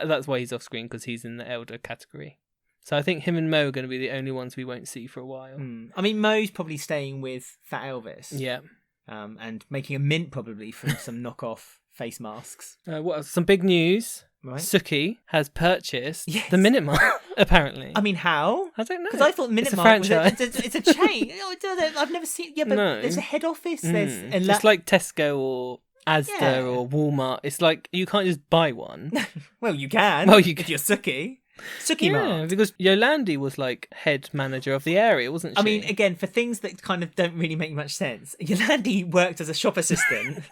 Speaker 1: That's why he's off screen, because he's in the elder category. So I think him and Mo are going to be the only ones we won't see for a while.
Speaker 2: I mean, Mo's probably staying with Fat Elvis.
Speaker 1: Yeah.
Speaker 2: And making a mint probably from some knockoff face masks.
Speaker 1: What else? Some big news.
Speaker 2: Right.
Speaker 1: Suki has purchased the Minute Mart, apparently.
Speaker 2: I mean, how?
Speaker 1: I don't know.
Speaker 2: Because I thought Minute Mart was it's a chain. I've never seen... Yeah, but there's a head office.
Speaker 1: It's like Tesco or Asda or Walmart. It's like, you can't just buy one.
Speaker 2: Well, you can.
Speaker 1: Well, you can.
Speaker 2: If you're Suki. Suki Mart.
Speaker 1: Because Yolandi was like head manager of the area, wasn't she?
Speaker 2: I mean, again, for things that kind of don't really make much sense, Yolandi worked as a shop assistant.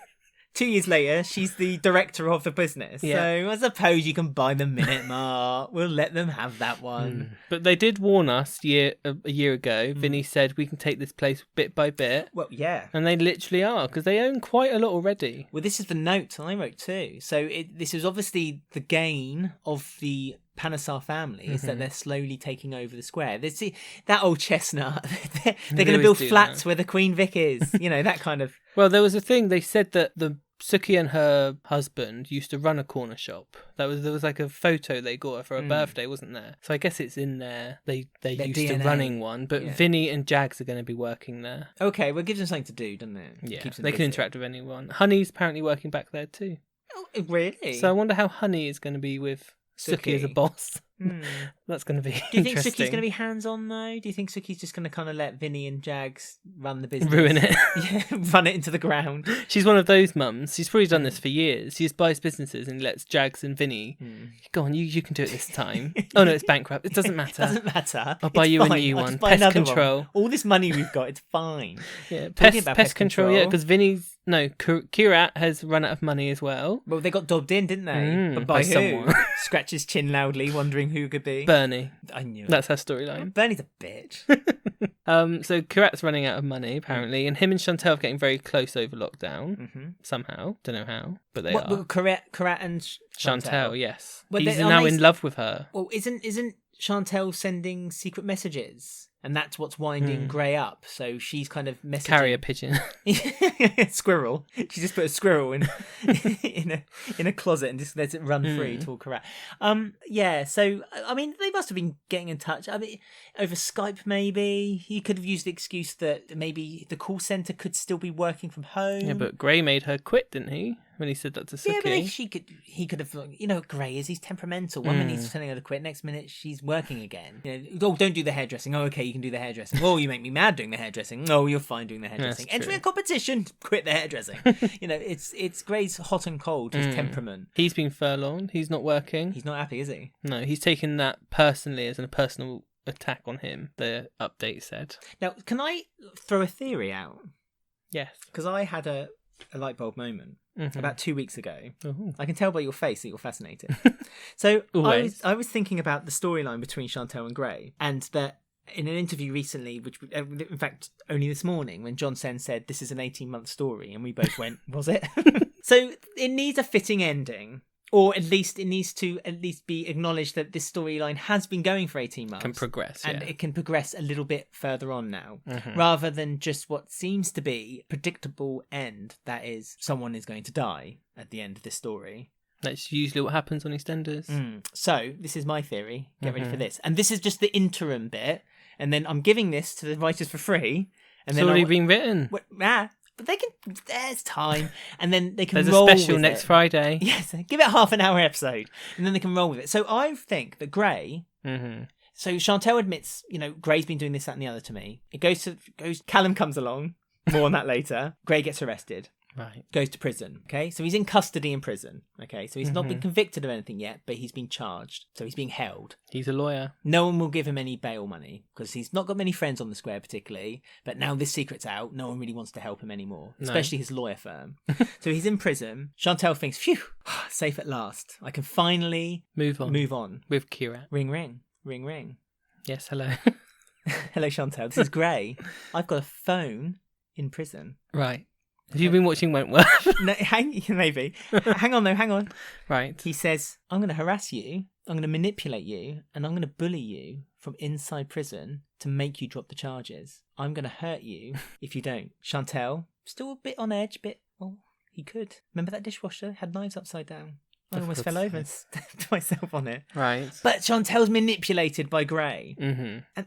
Speaker 2: 2 years later, she's the director of the business. Yeah. So I suppose you can buy the Minute Mart. We'll let them have that one.
Speaker 1: But they did warn us a year ago. Vinny said we can take this place bit by bit.
Speaker 2: Well, yeah.
Speaker 1: And they literally are, because they own quite a lot already.
Speaker 2: Well, this is the note I wrote too. So this is obviously the gain of the Panesar family, is that they're slowly taking over the square. That old chestnut. They're going to build flats where the Queen Vic is. You know, that kind of...
Speaker 1: Well, there was a thing. They said that the Suki and her husband used to run a corner shop. There was like a photo they got her for her birthday, wasn't there? So I guess it's in there. They're used
Speaker 2: DNA.
Speaker 1: to running one, but Vinny and Jags are going to be working there.
Speaker 2: Okay, well, it gives them something to do, doesn't it?
Speaker 1: Yeah, they can interact with anyone. Honey's apparently working back there too.
Speaker 2: Oh, really?
Speaker 1: So I wonder how Honey is going to be with Suki as a boss. That's going to be
Speaker 2: Do you think
Speaker 1: interesting.
Speaker 2: Suki's going to be hands-on, though? Do you think Suki's just going to kind of let Vinny and Jags run the business?
Speaker 1: Ruin it.
Speaker 2: Yeah, run it into the ground.
Speaker 1: She's one of those mums. She's probably done this for years. She just buys businesses and lets Jags and Vinny, go on, you can do it this time. Oh, no, it's bankrupt. It doesn't matter.
Speaker 2: It doesn't matter.
Speaker 1: I'll buy you a new one. Pest control.
Speaker 2: All this money we've got, it's fine.
Speaker 1: Yeah, pest control, yeah, because Kirat has run out of money as well.
Speaker 2: Well, they got dobbed in, didn't they? But by who?
Speaker 1: Someone.
Speaker 2: Scratch his chin loudly, wondering who could be.
Speaker 1: Bernie.
Speaker 2: I knew it.
Speaker 1: That's her storyline.
Speaker 2: Bernie's a bitch.
Speaker 1: So Kirat's running out of money, apparently, and him and Chantelle are getting very close over lockdown, somehow. Don't know how, but they are.
Speaker 2: Well, Kirat and
Speaker 1: Chantelle, yes.
Speaker 2: Well,
Speaker 1: he's now in love with her.
Speaker 2: Well, isn't Chantelle sending secret messages? And that's what's winding Gray up. So she's kind of messaging...
Speaker 1: Carrier pigeon.
Speaker 2: Squirrel. She just put a squirrel in a closet and just lets it run free to all Kirat. Yeah, so, I mean, they must have been getting in touch. I mean, over Skype, maybe. He could have used the excuse that maybe the call centre could still be working from home.
Speaker 1: Yeah, but Gray made her quit, didn't he? When he said that to Suki.
Speaker 2: Yeah, but he could have, you know, Gray is, he's temperamental. One minute he's telling her to quit, next minute she's working again. You know, oh, don't do the hairdressing. Oh, okay, you can do the hairdressing. Oh, you make me mad doing the hairdressing. Oh, you're fine doing the hairdressing. Entering a competition, quit the hairdressing. You know, it's Gray's hot and cold, his temperament.
Speaker 1: He's been furlonged. He's not working.
Speaker 2: He's not happy, is he?
Speaker 1: No, he's taken that personally as a personal attack on him, the update said.
Speaker 2: Now, can I throw a theory out?
Speaker 1: Yes.
Speaker 2: Because I had a light bulb moment about 2 weeks ago.
Speaker 1: Ooh.
Speaker 2: I can tell by your face that you're fascinated. So I was thinking about the storyline between Chantelle and Gray, and that in an interview recently, which in fact only this morning, when John Sen said this is an 18-month story, and we both went, was it? So it needs a fitting ending. Or at least it needs to be acknowledged that this storyline has been going for 18 months.
Speaker 1: Can progress,
Speaker 2: and it can progress a little bit further on now, rather than just what seems to be a predictable end. That is, someone is going to die at the end of this story.
Speaker 1: That's usually what happens on EastEnders.
Speaker 2: So this is my theory. Get ready for this. And this is just the interim bit. And then I'm giving this to the writers for free. And
Speaker 1: it's already been written.
Speaker 2: But they can. There's time, and then they can.
Speaker 1: There's
Speaker 2: roll
Speaker 1: a special
Speaker 2: with
Speaker 1: next
Speaker 2: it.
Speaker 1: Friday.
Speaker 2: Yes, give it a half-an-hour episode, and then they can roll with it. So I think that Gray. So Chantelle admits, you know, Gray's been doing this, that, and the other to me. It goes. Callum comes along. More on that later. Gray gets arrested.
Speaker 1: Right.
Speaker 2: Goes to prison. Okay, so he's in custody in prison. Okay, so he's not been convicted of anything yet, but he's been charged. So he's being held.
Speaker 1: He's a lawyer.
Speaker 2: No one will give him any bail money because he's not got many friends on the square particularly. But now this secret's out, no one really wants to help him anymore, especially his lawyer firm. So he's in prison. Chantelle thinks, phew, safe at last. I can finally
Speaker 1: move on with Kirat.
Speaker 2: Ring, ring, ring, ring.
Speaker 1: Yes, hello.
Speaker 2: Hello, Chantelle. This is Gray. I've got a phone in prison.
Speaker 1: Right. Have you been watching Wentworth?
Speaker 2: No, maybe. Hang on.
Speaker 1: Right.
Speaker 2: He says, I'm going to harass you, I'm going to manipulate you, and I'm going to bully you from inside prison to make you drop the charges. I'm going to hurt you if you don't. Chantelle, still a bit on edge, he could. Remember that dishwasher had knives upside down? I almost fell over and stepped myself on it.
Speaker 1: Right.
Speaker 2: But Chantelle's manipulated by Gray.
Speaker 1: Mm-hmm.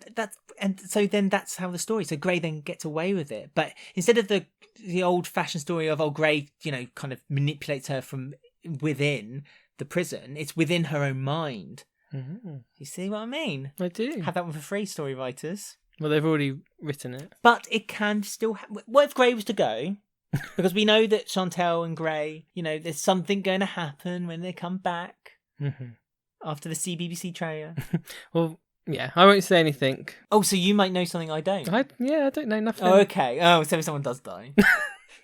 Speaker 2: And so then that's how the story. So Gray then gets away with it. But instead of the old-fashioned story of, Gray, kind of manipulates her from within the prison, it's within her own mind. Mm-hmm. You see what I mean?
Speaker 1: I do.
Speaker 2: Have that one for free, story writers.
Speaker 1: Well, they've already written it.
Speaker 2: But it can still... What if Gray was to go? Because we know that Chantelle and Gray, there's something going to happen when they come back after the CBBC trailer.
Speaker 1: Well, yeah, I won't say anything.
Speaker 2: Oh, so you might know something I don't?
Speaker 1: I don't know nothing.
Speaker 2: Oh, okay. Oh, so if someone does die.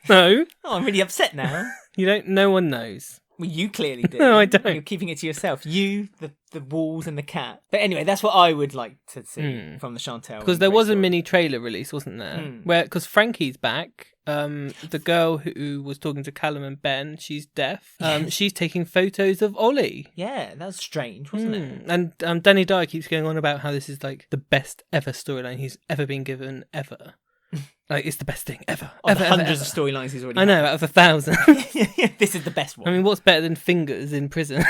Speaker 1: No.
Speaker 2: Oh, I'm really upset now.
Speaker 1: No one knows.
Speaker 2: Well, you clearly do.
Speaker 1: No, I don't.
Speaker 2: You're keeping it to yourself. You, the walls and the cat. But anyway, that's what I would like to see from the Chantelle.
Speaker 1: Because there was a mini trailer release, wasn't there? Because Frankie's back. The girl who was talking to Callum and Ben, she's deaf. She's taking photos of Ollie.
Speaker 2: Yeah, that was strange, wasn't it?
Speaker 1: And Danny Dyer keeps going on about how this is like the best ever storyline he's ever been given ever. Like, it's the best thing ever.
Speaker 2: Hundreds of storylines he's already
Speaker 1: I know, out of 1,000.
Speaker 2: This is the best one.
Speaker 1: I mean, what's better than Fingers in prison?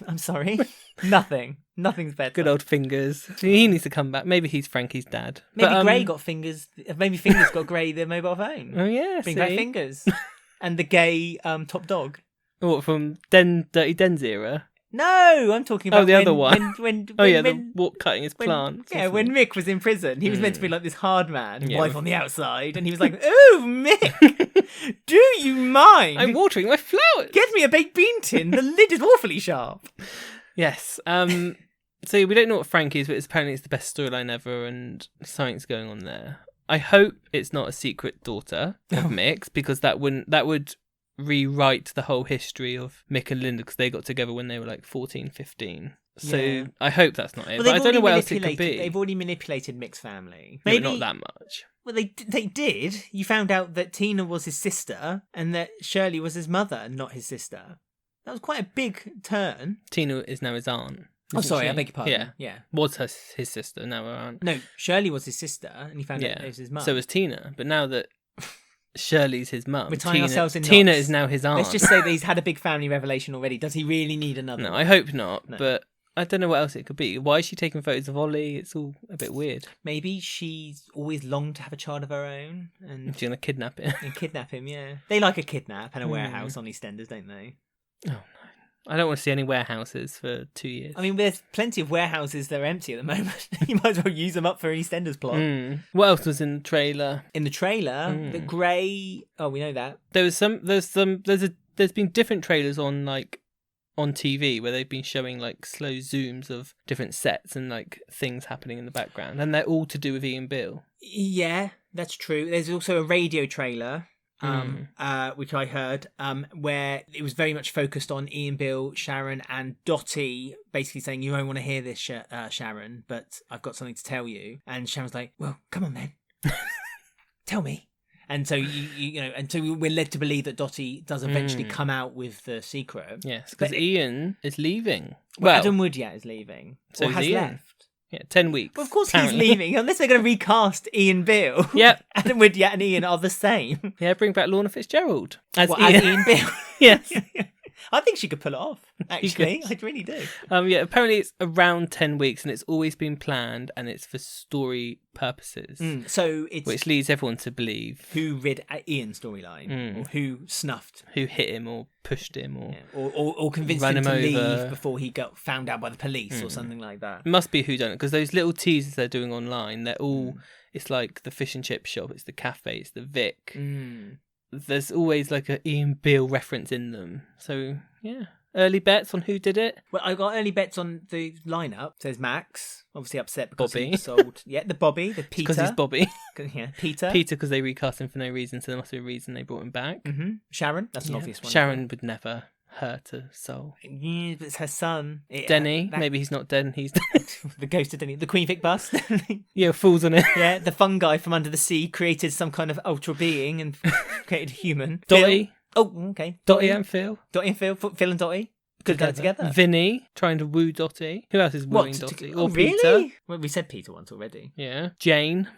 Speaker 2: I'm sorry. Nothing. Nothing's better.
Speaker 1: Good old Fingers. He needs to come back. Maybe he's Frankie's dad.
Speaker 2: Maybe Gray got Fingers. Maybe Fingers got Gray the mobile phone.
Speaker 1: Oh, yeah.
Speaker 2: Bring back Fingers. And the gay top dog.
Speaker 1: What, from Dirty Den's era?
Speaker 2: No, I'm talking about
Speaker 1: the other one.
Speaker 2: When
Speaker 1: cutting his plants.
Speaker 2: Yeah, when Mick was in prison, he was meant to be like this hard man,
Speaker 1: Yeah.
Speaker 2: wife on the outside, and he was like, "Oh, Mick, do you mind?
Speaker 1: I'm watering my flowers.
Speaker 2: Get me a baked bean tin. The lid is awfully sharp."
Speaker 1: Yes. So we don't know what Frank is, but apparently it's the best storyline ever, and something's going on there. I hope it's not a secret daughter of Mick's, because that would rewrite the whole history of Mick and Linda, because they got together when they were like 14, 15. So
Speaker 2: Yeah.
Speaker 1: I hope that's not it.
Speaker 2: Well,
Speaker 1: but I don't know what else it could be.
Speaker 2: They've already manipulated Mick's family.
Speaker 1: Maybe not that much.
Speaker 2: Well, they did. You found out that Tina was his sister and that Shirley was his mother, not his sister. That was quite a big turn.
Speaker 1: Tina is now his aunt.
Speaker 2: Oh, sorry,
Speaker 1: she?
Speaker 2: I beg your pardon. Yeah.
Speaker 1: Was his sister, now her aunt.
Speaker 2: No, Shirley was his sister, and he found out it was his mum.
Speaker 1: So was Tina, but now that Shirley's his mum,
Speaker 2: we're tying ourselves in
Speaker 1: Tina
Speaker 2: knots.
Speaker 1: is now his aunt.
Speaker 2: Let's just say that he's had a big family revelation already. Does he really need another?
Speaker 1: No, I hope not,
Speaker 2: No.
Speaker 1: but I don't know what else it could be. Why is she taking photos of Ollie? It's all a bit weird.
Speaker 2: Maybe she's always longed to have a child of her own and
Speaker 1: She's going to kidnap him.
Speaker 2: and kidnap him, yeah. They like a kidnap and a warehouse on EastEnders, don't they?
Speaker 1: Oh, no. I don't want to see any warehouses for 2 years.
Speaker 2: I mean, there's plenty of warehouses that are empty at the moment. You might as well use them up for an EastEnders plot.
Speaker 1: What else was in the trailer?
Speaker 2: In the trailer, the Grey... Oh, we know that.
Speaker 1: There's been different trailers on TV where they've been showing like slow zooms of different sets and like things happening in the background, and they're all to do with Ian Beale.
Speaker 2: Yeah, that's true. There's also a radio trailer, which I heard, where it was very much focused on Ian Beale, Sharon, and Dottie, basically saying, "You won't want to hear this, Sharon, but I've got something to tell you." And Sharon's like, "Well, come on then, tell me." And so and so we're led to believe that Dottie does eventually come out with the secret.
Speaker 1: Yes, because Ian is leaving.
Speaker 2: Well, Adam Woodyard is leaving,
Speaker 1: so
Speaker 2: or has
Speaker 1: Ian.
Speaker 2: left.
Speaker 1: Yeah, 10 weeks.
Speaker 2: Well, of course
Speaker 1: apparently.
Speaker 2: he's leaving, unless they're going to recast Ian Beale.
Speaker 1: Yep.
Speaker 2: Adam Woodyard and Ian are the same.
Speaker 1: Yeah, bring back Lorna Fitzgerald as
Speaker 2: As
Speaker 1: Ian.
Speaker 2: Ian Beale.
Speaker 1: Yes.
Speaker 2: I think she could pull it off, actually. I really do.
Speaker 1: Yeah, apparently it's around 10 weeks and it's always been planned and it's for story purposes.
Speaker 2: So it's...
Speaker 1: Which leads everyone to believe
Speaker 2: who read Ian's storyline, or who snuffed.
Speaker 1: who hit him or pushed him
Speaker 2: or convinced
Speaker 1: ran
Speaker 2: him to
Speaker 1: him
Speaker 2: leave
Speaker 1: over.
Speaker 2: before he got found out by the police or something like that.
Speaker 1: It must be whodunit, because those little teasers they're doing online, they're all... It's like the fish and chip shop, it's the cafe, it's the Vic. There's always like a Ian Beale reference in them. So, yeah. Early bets on who did it?
Speaker 2: Well, I got early bets on the lineup. There's Max, obviously upset because
Speaker 1: Bobby.
Speaker 2: he sold... Yeah, the Bobby, the Peter.
Speaker 1: Because he's Bobby.
Speaker 2: Yeah, Peter.
Speaker 1: Peter, because they recast him for no reason, so there must be a reason they brought him back.
Speaker 2: Sharon, that's an obvious one.
Speaker 1: Sharon would never hurt a soul.
Speaker 2: Yeah, but it's her son.
Speaker 1: Denny, maybe he's not dead and he's dead.
Speaker 2: The ghost of Denny. The Queen Vic bust.
Speaker 1: Yeah, falls on it.
Speaker 2: Yeah, the fungi from under the sea created some kind of ultra being and created a human.
Speaker 1: Dottie.
Speaker 2: Phil. Oh, okay.
Speaker 1: Dottie and Phil.
Speaker 2: Dottie and Phil. Phil and Dottie. Could go together.
Speaker 1: Vinny trying to woo Dottie. Who else is wooing Dottie? Or
Speaker 2: really?
Speaker 1: Peter.
Speaker 2: Well, we said Peter once already.
Speaker 1: Yeah. Jane.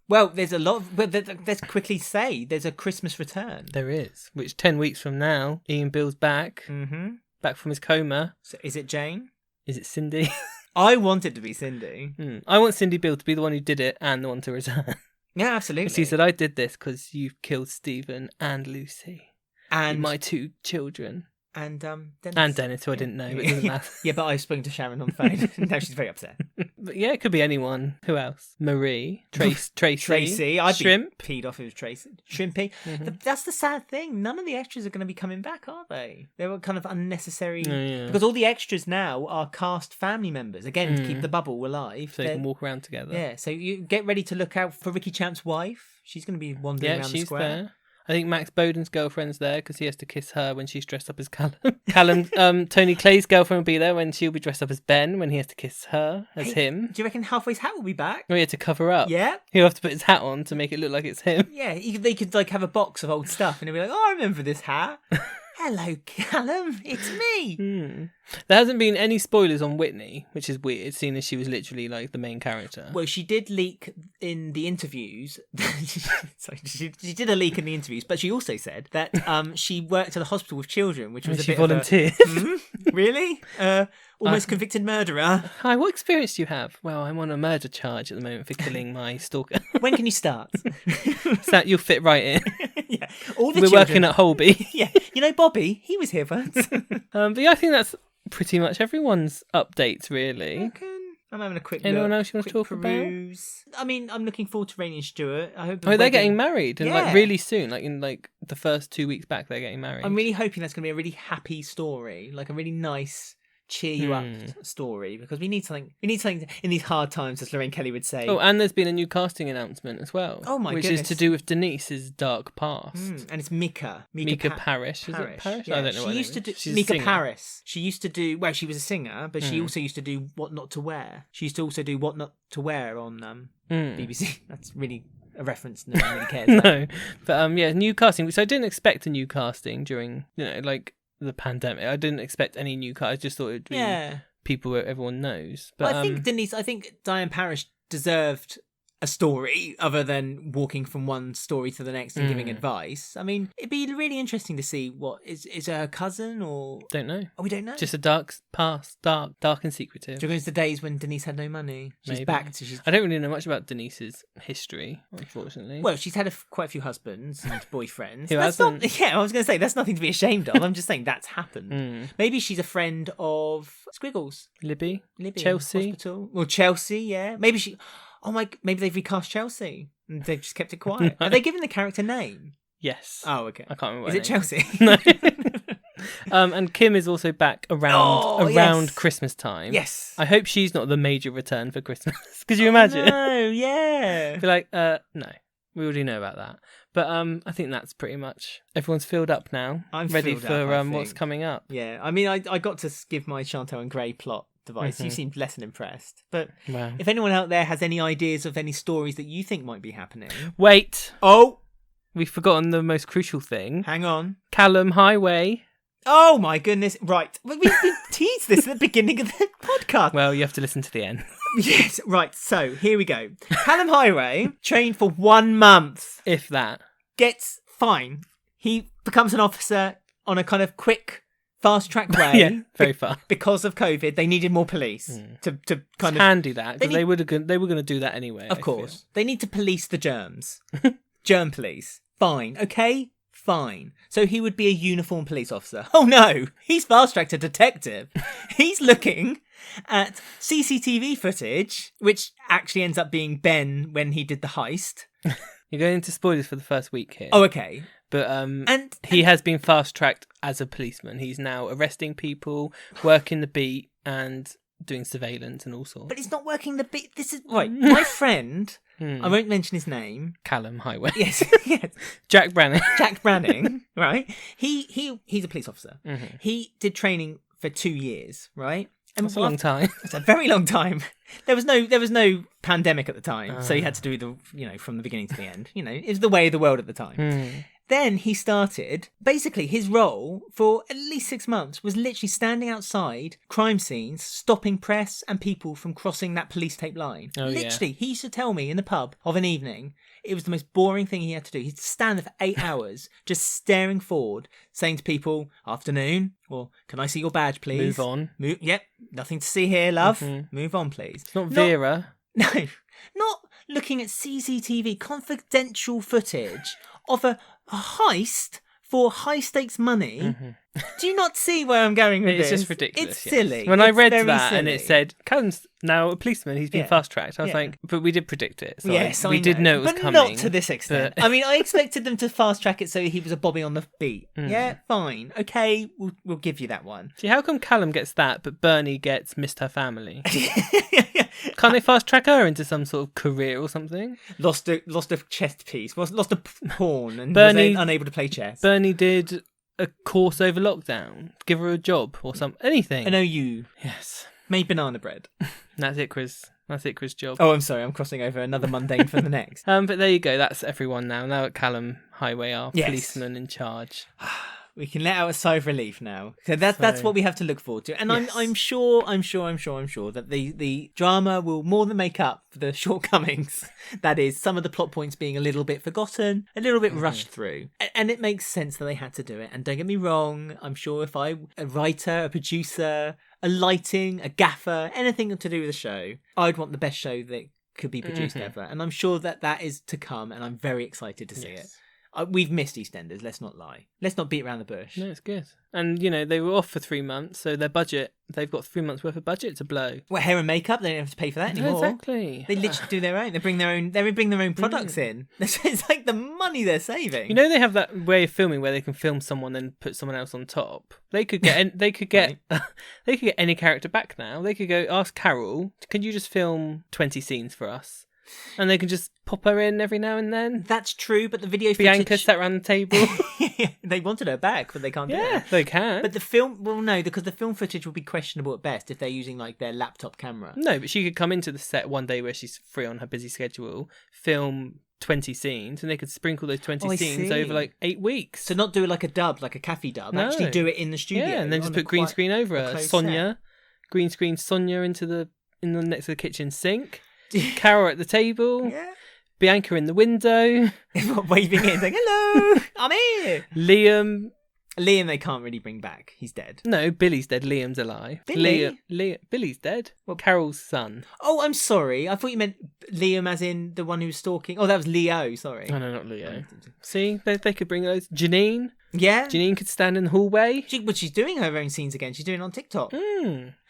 Speaker 2: Well, there's a lot of... But let's quickly say there's a Christmas return.
Speaker 1: There is, which 10 weeks from now, Ian Bill's back.
Speaker 2: Mm-hmm.
Speaker 1: Back from his coma.
Speaker 2: So is it Jane?
Speaker 1: Is it Cindy?
Speaker 2: I want it to be Cindy.
Speaker 1: I want Cindy Bill to be the one who did it and the one to return.
Speaker 2: Yeah, absolutely.
Speaker 1: She said, I did this because you've killed Stephen and Lucy.
Speaker 2: And
Speaker 1: my 2 children.
Speaker 2: And Dennis.
Speaker 1: And Dennis, who I didn't know, but it doesn't matter.
Speaker 2: Yeah, but I've spoken to Sharon on the phone. Now she's very upset.
Speaker 1: But yeah, it could be anyone. Who else? Marie, Tracy.
Speaker 2: Tracy. I'd
Speaker 1: Shrimp.
Speaker 2: be peed off if it was Tracy. Shrimpy. That's the sad thing. None of the extras are going to be coming back, are they? They were kind of unnecessary. Because all the extras now are cast family members. Again, to keep the bubble alive.
Speaker 1: So they can walk around together.
Speaker 2: Yeah, so you get ready to look out for Ricky Champ's wife. She's going to be wandering around the square.
Speaker 1: There. I think Max Bowden's girlfriend's there because he has to kiss her when she's dressed up as Callum. Tony Clay's girlfriend will be there when she'll be dressed up as Ben when he has to kiss her as him.
Speaker 2: Do you reckon Halfway's hat will be back?
Speaker 1: Oh, he had to cover up.
Speaker 2: Yeah.
Speaker 1: He'll have to put his hat on to make it look like it's him.
Speaker 2: Yeah, they could have a box of old stuff and he'll be like, oh, I remember this hat. Hello, Callum, it's me.
Speaker 1: There hasn't been any spoilers on Whitney, which is weird, seeing as she was literally like the main character.
Speaker 2: Well, she did leak in the interviews. Sorry, she did a leak in the interviews, but she also said that she worked at a hospital with children, which was
Speaker 1: she volunteered.
Speaker 2: Really? Almost convicted murderer.
Speaker 1: Hi, what experience do you have? Well, I'm on a murder charge at the moment for killing my stalker.
Speaker 2: When can you start?
Speaker 1: So you'll fit right in.
Speaker 2: Yeah, all the
Speaker 1: We're
Speaker 2: children...
Speaker 1: working at Holby.
Speaker 2: Yeah, you know Bobby, he was here once.
Speaker 1: But yeah, I think that's pretty much everyone's updates, really.
Speaker 2: I'm having a quick
Speaker 1: Anyone
Speaker 2: look.
Speaker 1: else you want to talk
Speaker 2: peruse. About? I mean, I'm looking forward to Rainey and Stewart. I hope.
Speaker 1: They're getting married, and like really soon, like in like the first 2 weeks back, they're getting married.
Speaker 2: I'm really hoping that's going to be a really happy story, like a really nice, cheer you up story, because we need something. We need something in these hard times, as Lorraine Kelly would say.
Speaker 1: Oh, and there's been a new casting announcement as well.
Speaker 2: Oh my
Speaker 1: goodness. Which is to do with Denise's dark past.
Speaker 2: And it's Mika
Speaker 1: Parrish. Is it Parrish?
Speaker 2: Yeah.
Speaker 1: I don't know.
Speaker 2: She used to do Mika Paris. She used to do. Well, she was a singer, but she also used to do What Not to Wear. She used to also do What Not to Wear on BBC. That's really a reference no one really cares.
Speaker 1: No, but yeah, new casting. So I didn't expect a new casting during like the pandemic. I didn't expect any new cast. I just thought it'd be people everyone knows. But
Speaker 2: I think Diane Parrish deserved a story other than walking from one story to the next and giving advice. I mean, it'd be really interesting to see what is her cousin or
Speaker 1: don't know.
Speaker 2: Oh, we don't know.
Speaker 1: Just a dark past, dark and secretive.
Speaker 2: Do you remember the days when Denise had no money? She's back to
Speaker 1: I don't really know much about Denise's history, unfortunately.
Speaker 2: Well, she's had quite a few husbands and boyfriends.
Speaker 1: Who hasn't?
Speaker 2: Yeah, I was going to say that's nothing to be ashamed of. I'm just saying that's happened. Maybe she's a friend of Squiggles,
Speaker 1: Libby,
Speaker 2: Chelsea. Hospital. Well, Chelsea, yeah. Maybe she. Oh my! Maybe they've recast Chelsea and they've just kept it quiet.
Speaker 1: No.
Speaker 2: Are they given the character name?
Speaker 1: Yes.
Speaker 2: Oh, okay.
Speaker 1: I can't remember.
Speaker 2: Is it Chelsea?
Speaker 1: No. And Kim is also back around Christmas time.
Speaker 2: Yes.
Speaker 1: I hope she's not the major return for Christmas. Could you imagine?
Speaker 2: No, yeah.
Speaker 1: Be like, no, we already know about that. But I think that's pretty much everyone's filled up now. I'm ready for what's coming up.
Speaker 2: Yeah, I mean, I got to give my Chantelle and Gray plot device. You seemed less than impressed. But if anyone out there has any ideas of any stories that you think might be happening...
Speaker 1: Wait.
Speaker 2: Oh!
Speaker 1: We've forgotten the most crucial thing.
Speaker 2: Hang on.
Speaker 1: Callum Highway.
Speaker 2: Oh my goodness. Right. We teased this at the beginning of the podcast.
Speaker 1: Well, you have to listen to the end.
Speaker 2: Yes, right. So, here we go. Callum Highway trained for 1 month.
Speaker 1: If that.
Speaker 2: Gets fine. He becomes an officer on a kind of quick... fast track way.
Speaker 1: Yeah, very fast.
Speaker 2: Because of COVID, they needed more police to kind of
Speaker 1: handy that because they were going to do that anyway.
Speaker 2: Of course, they need to police the germs. Germ police. Fine. Okay. Fine. So he would be a uniformed police officer. Oh no, he's fast tracked to detective. He's looking at CCTV footage, which actually ends up being Ben when he did the heist.
Speaker 1: You're going into spoilers for the first week here.
Speaker 2: Oh, okay.
Speaker 1: But and he has been fast-tracked as a policeman. He's now arresting people, working the beat, and doing surveillance and all sorts.
Speaker 2: But he's not working the beat. This is... Right, my friend, I won't mention his name.
Speaker 1: Callum Highway.
Speaker 2: Yes.
Speaker 1: Jack Branning.
Speaker 2: Jack Branning, right? He's a police officer. Mm-hmm. He did training for 2 years, right?
Speaker 1: And that's a long time.
Speaker 2: It's a very long time. There was no pandemic at the time, so he had to do from the beginning to the end. It was the way of the world at the time. Then he started, basically his role for at least 6 months was literally standing outside crime scenes, stopping press and people from crossing that police tape line.
Speaker 1: Oh,
Speaker 2: Literally, he used to tell me in the pub of an evening, it was the most boring thing he had to do. He'd stand there for 8 hours, just staring forward, saying to people, afternoon, or can I see your badge, please?
Speaker 1: Move on.
Speaker 2: Yep, nothing to see here, love.
Speaker 1: Mm-hmm.
Speaker 2: Move on, please.
Speaker 1: It's not Vera.
Speaker 2: No, not looking at CCTV, confidential footage of a heist for high stakes money.
Speaker 1: Mm-hmm.
Speaker 2: Do you not see where I'm going with
Speaker 1: It's
Speaker 2: this?
Speaker 1: just ridiculous.
Speaker 2: It's silly.
Speaker 1: When I
Speaker 2: It's
Speaker 1: read
Speaker 2: very
Speaker 1: that
Speaker 2: silly.
Speaker 1: and it said, Callum's now a policeman, he's been fast tracked. I was like, but we did predict it. So
Speaker 2: Yes,
Speaker 1: we did know it was
Speaker 2: but
Speaker 1: coming.
Speaker 2: not to this extent.
Speaker 1: but-
Speaker 2: I mean, I expected them to fast track it so he was a Bobby on the beat.
Speaker 1: Mm.
Speaker 2: Yeah, fine. Okay, we'll give you that one.
Speaker 1: See, how come Callum gets that, but Bernie gets missed her family? Can't they fast track her into some sort of career or something?
Speaker 2: Lost a chess piece. Lost a pawn and
Speaker 1: Bernie-
Speaker 2: was unable to play chess.
Speaker 1: Bernie did a course over lockdown. Give her a job or anything.
Speaker 2: I know you
Speaker 1: Yes.
Speaker 2: made banana bread.
Speaker 1: That's Ikra's. That's Ikra's job.
Speaker 2: Oh, I'm sorry. I'm crossing over another mundane for the next.
Speaker 1: But there you go. That's everyone now. Now at Callum Highway, our
Speaker 2: Yes.
Speaker 1: policeman in charge.
Speaker 2: We can let out a sigh of relief now. So that's what we have to look forward to. And
Speaker 1: Yes.
Speaker 2: I'm sure that the drama will more than make up for the shortcomings. That is, some of the plot points being a little bit forgotten, a little bit rushed through. And it makes sense that they had to do it. And don't get me wrong, I'm sure if a writer, a producer, a lighting, a gaffer, anything to do with the show, I'd want the best show that could be produced ever. And I'm sure that is to come, and I'm very excited to see it. We've missed EastEnders, let's not lie. Let's not beat around the bush.
Speaker 1: No, it's good. And, they were off for 3 months, so their budget, they've got 3 months worth of budget to blow.
Speaker 2: Well, hair and makeup, they don't have to pay for that
Speaker 1: No,
Speaker 2: anymore.
Speaker 1: exactly.
Speaker 2: They literally do their own. They bring their own products in. It's like the money they're saving.
Speaker 1: They have that way of filming where they can film someone and put someone else on top. They could get they could get any character back now. They could go ask Carol, can you just film 20 scenes for us? And they can just pop her in every now and then.
Speaker 2: That's true, but the video
Speaker 1: Bianca
Speaker 2: footage...
Speaker 1: sat around the table.
Speaker 2: They wanted her back, but they can't do
Speaker 1: Yeah,
Speaker 2: that.
Speaker 1: they can.
Speaker 2: But the film... Well, no, because the film footage will be questionable at best if they're using, their laptop camera.
Speaker 1: No, but she could come into the set one day where she's free on her busy schedule, film 20 scenes, and they could sprinkle those 20
Speaker 2: I
Speaker 1: scenes
Speaker 2: see.
Speaker 1: over 8 weeks.
Speaker 2: So not do it like a dub, like a cafe dub.
Speaker 1: No.
Speaker 2: Actually do it in the studio.
Speaker 1: Yeah, and then just
Speaker 2: on a
Speaker 1: put green
Speaker 2: quite-
Speaker 1: screen over
Speaker 2: a
Speaker 1: her.
Speaker 2: close
Speaker 1: Sonia, green screen Sonia into the next to the kitchen sink. Carol at the table.
Speaker 2: Yeah.
Speaker 1: Bianca in the window.
Speaker 2: Waving in, saying, hello, I'm here.
Speaker 1: Liam.
Speaker 2: Liam they can't really bring back. He's dead.
Speaker 1: No, Billy's dead. Liam's alive.
Speaker 2: Billy?
Speaker 1: Billy's dead. Carol's son.
Speaker 2: Oh, I'm sorry. I thought you meant Liam as in the one who was stalking. Oh, that was Leo, sorry.
Speaker 1: Oh, no, not Leo. See, they could bring those. Janine.
Speaker 2: Yeah.
Speaker 1: Janine could stand in the hallway.
Speaker 2: She's doing her own scenes again. She's doing it on TikTok.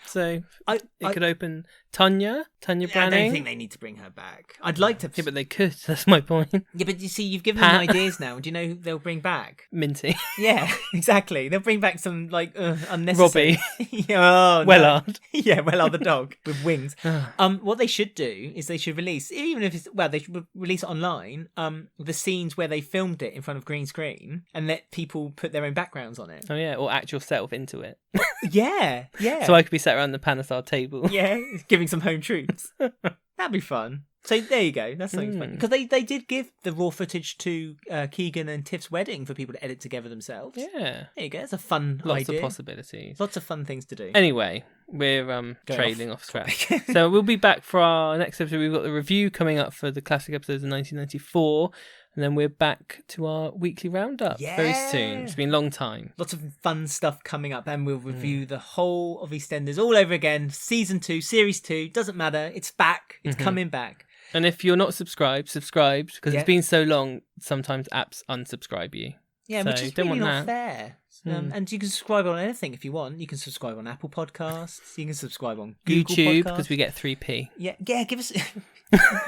Speaker 1: So
Speaker 2: I
Speaker 1: it could open Tanya
Speaker 2: I
Speaker 1: Branning.
Speaker 2: don't think they need to bring her back. I'd like to.
Speaker 1: Yeah, but they could. That's my point.
Speaker 2: Yeah, but you see, you've given them
Speaker 1: Pat.
Speaker 2: ideas now. Do you know who they'll bring back?
Speaker 1: Minty.
Speaker 2: Yeah, exactly. They'll bring back some unnecessary.
Speaker 1: Robbie.
Speaker 2: Oh, no.
Speaker 1: Wellard.
Speaker 2: Yeah, Wellard the dog with wings. What they should do is they should release, even if they should release it online. The scenes where they filmed it in front of green screen and let people put their own backgrounds on it.
Speaker 1: Oh yeah, or act yourself into it.
Speaker 2: Yeah.
Speaker 1: So I could be sat around the Panesar table.
Speaker 2: Yeah, giving some home truths. That'd be fun. So there you go. That's something fun. Because they did give the raw footage to Keegan and Tiff's wedding for people to edit together themselves.
Speaker 1: Yeah.
Speaker 2: There you go. It's a fun
Speaker 1: Lots
Speaker 2: idea.
Speaker 1: of possibilities.
Speaker 2: Lots of fun things to do.
Speaker 1: Anyway, we're trailing off track. So we'll be back for our next episode. We've got the review coming up for the classic episodes of 1994. And then we're back to our weekly roundup very soon. It's been a long time.
Speaker 2: Lots of fun stuff coming up, and we'll review the whole of EastEnders all over again. Season 2, Series 2, doesn't matter. It's back. It's coming back.
Speaker 1: And if you're not subscribed, because it's been so long, sometimes apps unsubscribe you.
Speaker 2: Yeah,
Speaker 1: So,
Speaker 2: which is
Speaker 1: don't
Speaker 2: really
Speaker 1: want
Speaker 2: not fair. And you can subscribe on anything if you want. You can subscribe on Apple Podcasts. You can subscribe on Google
Speaker 1: YouTube,
Speaker 2: Podcasts.
Speaker 1: because we get 3p.
Speaker 2: Yeah, give us...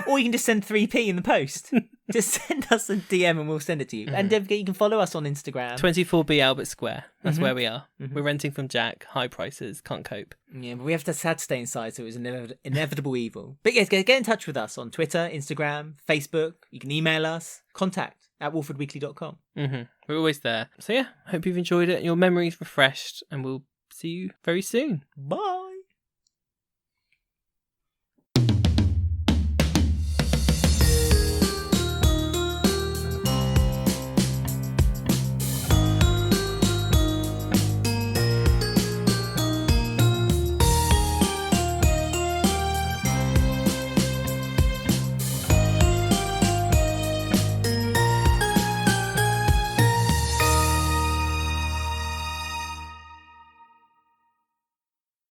Speaker 2: or you can just send 3p in the post. Just send us a DM and we'll send it to you. And don't forget, you can follow us on Instagram.
Speaker 1: 24B Albert Square. That's where we are. We're renting from Jack. High prices. Can't cope.
Speaker 2: Yeah, but we had to stay inside, so it was an inevitable evil. But yes, get in touch with us on Twitter, Instagram, Facebook. You can email us. contact@walfordweekly.com.
Speaker 1: We're always there. So yeah, hope you've enjoyed it and your memories refreshed, and we'll see you very soon.
Speaker 2: Bye.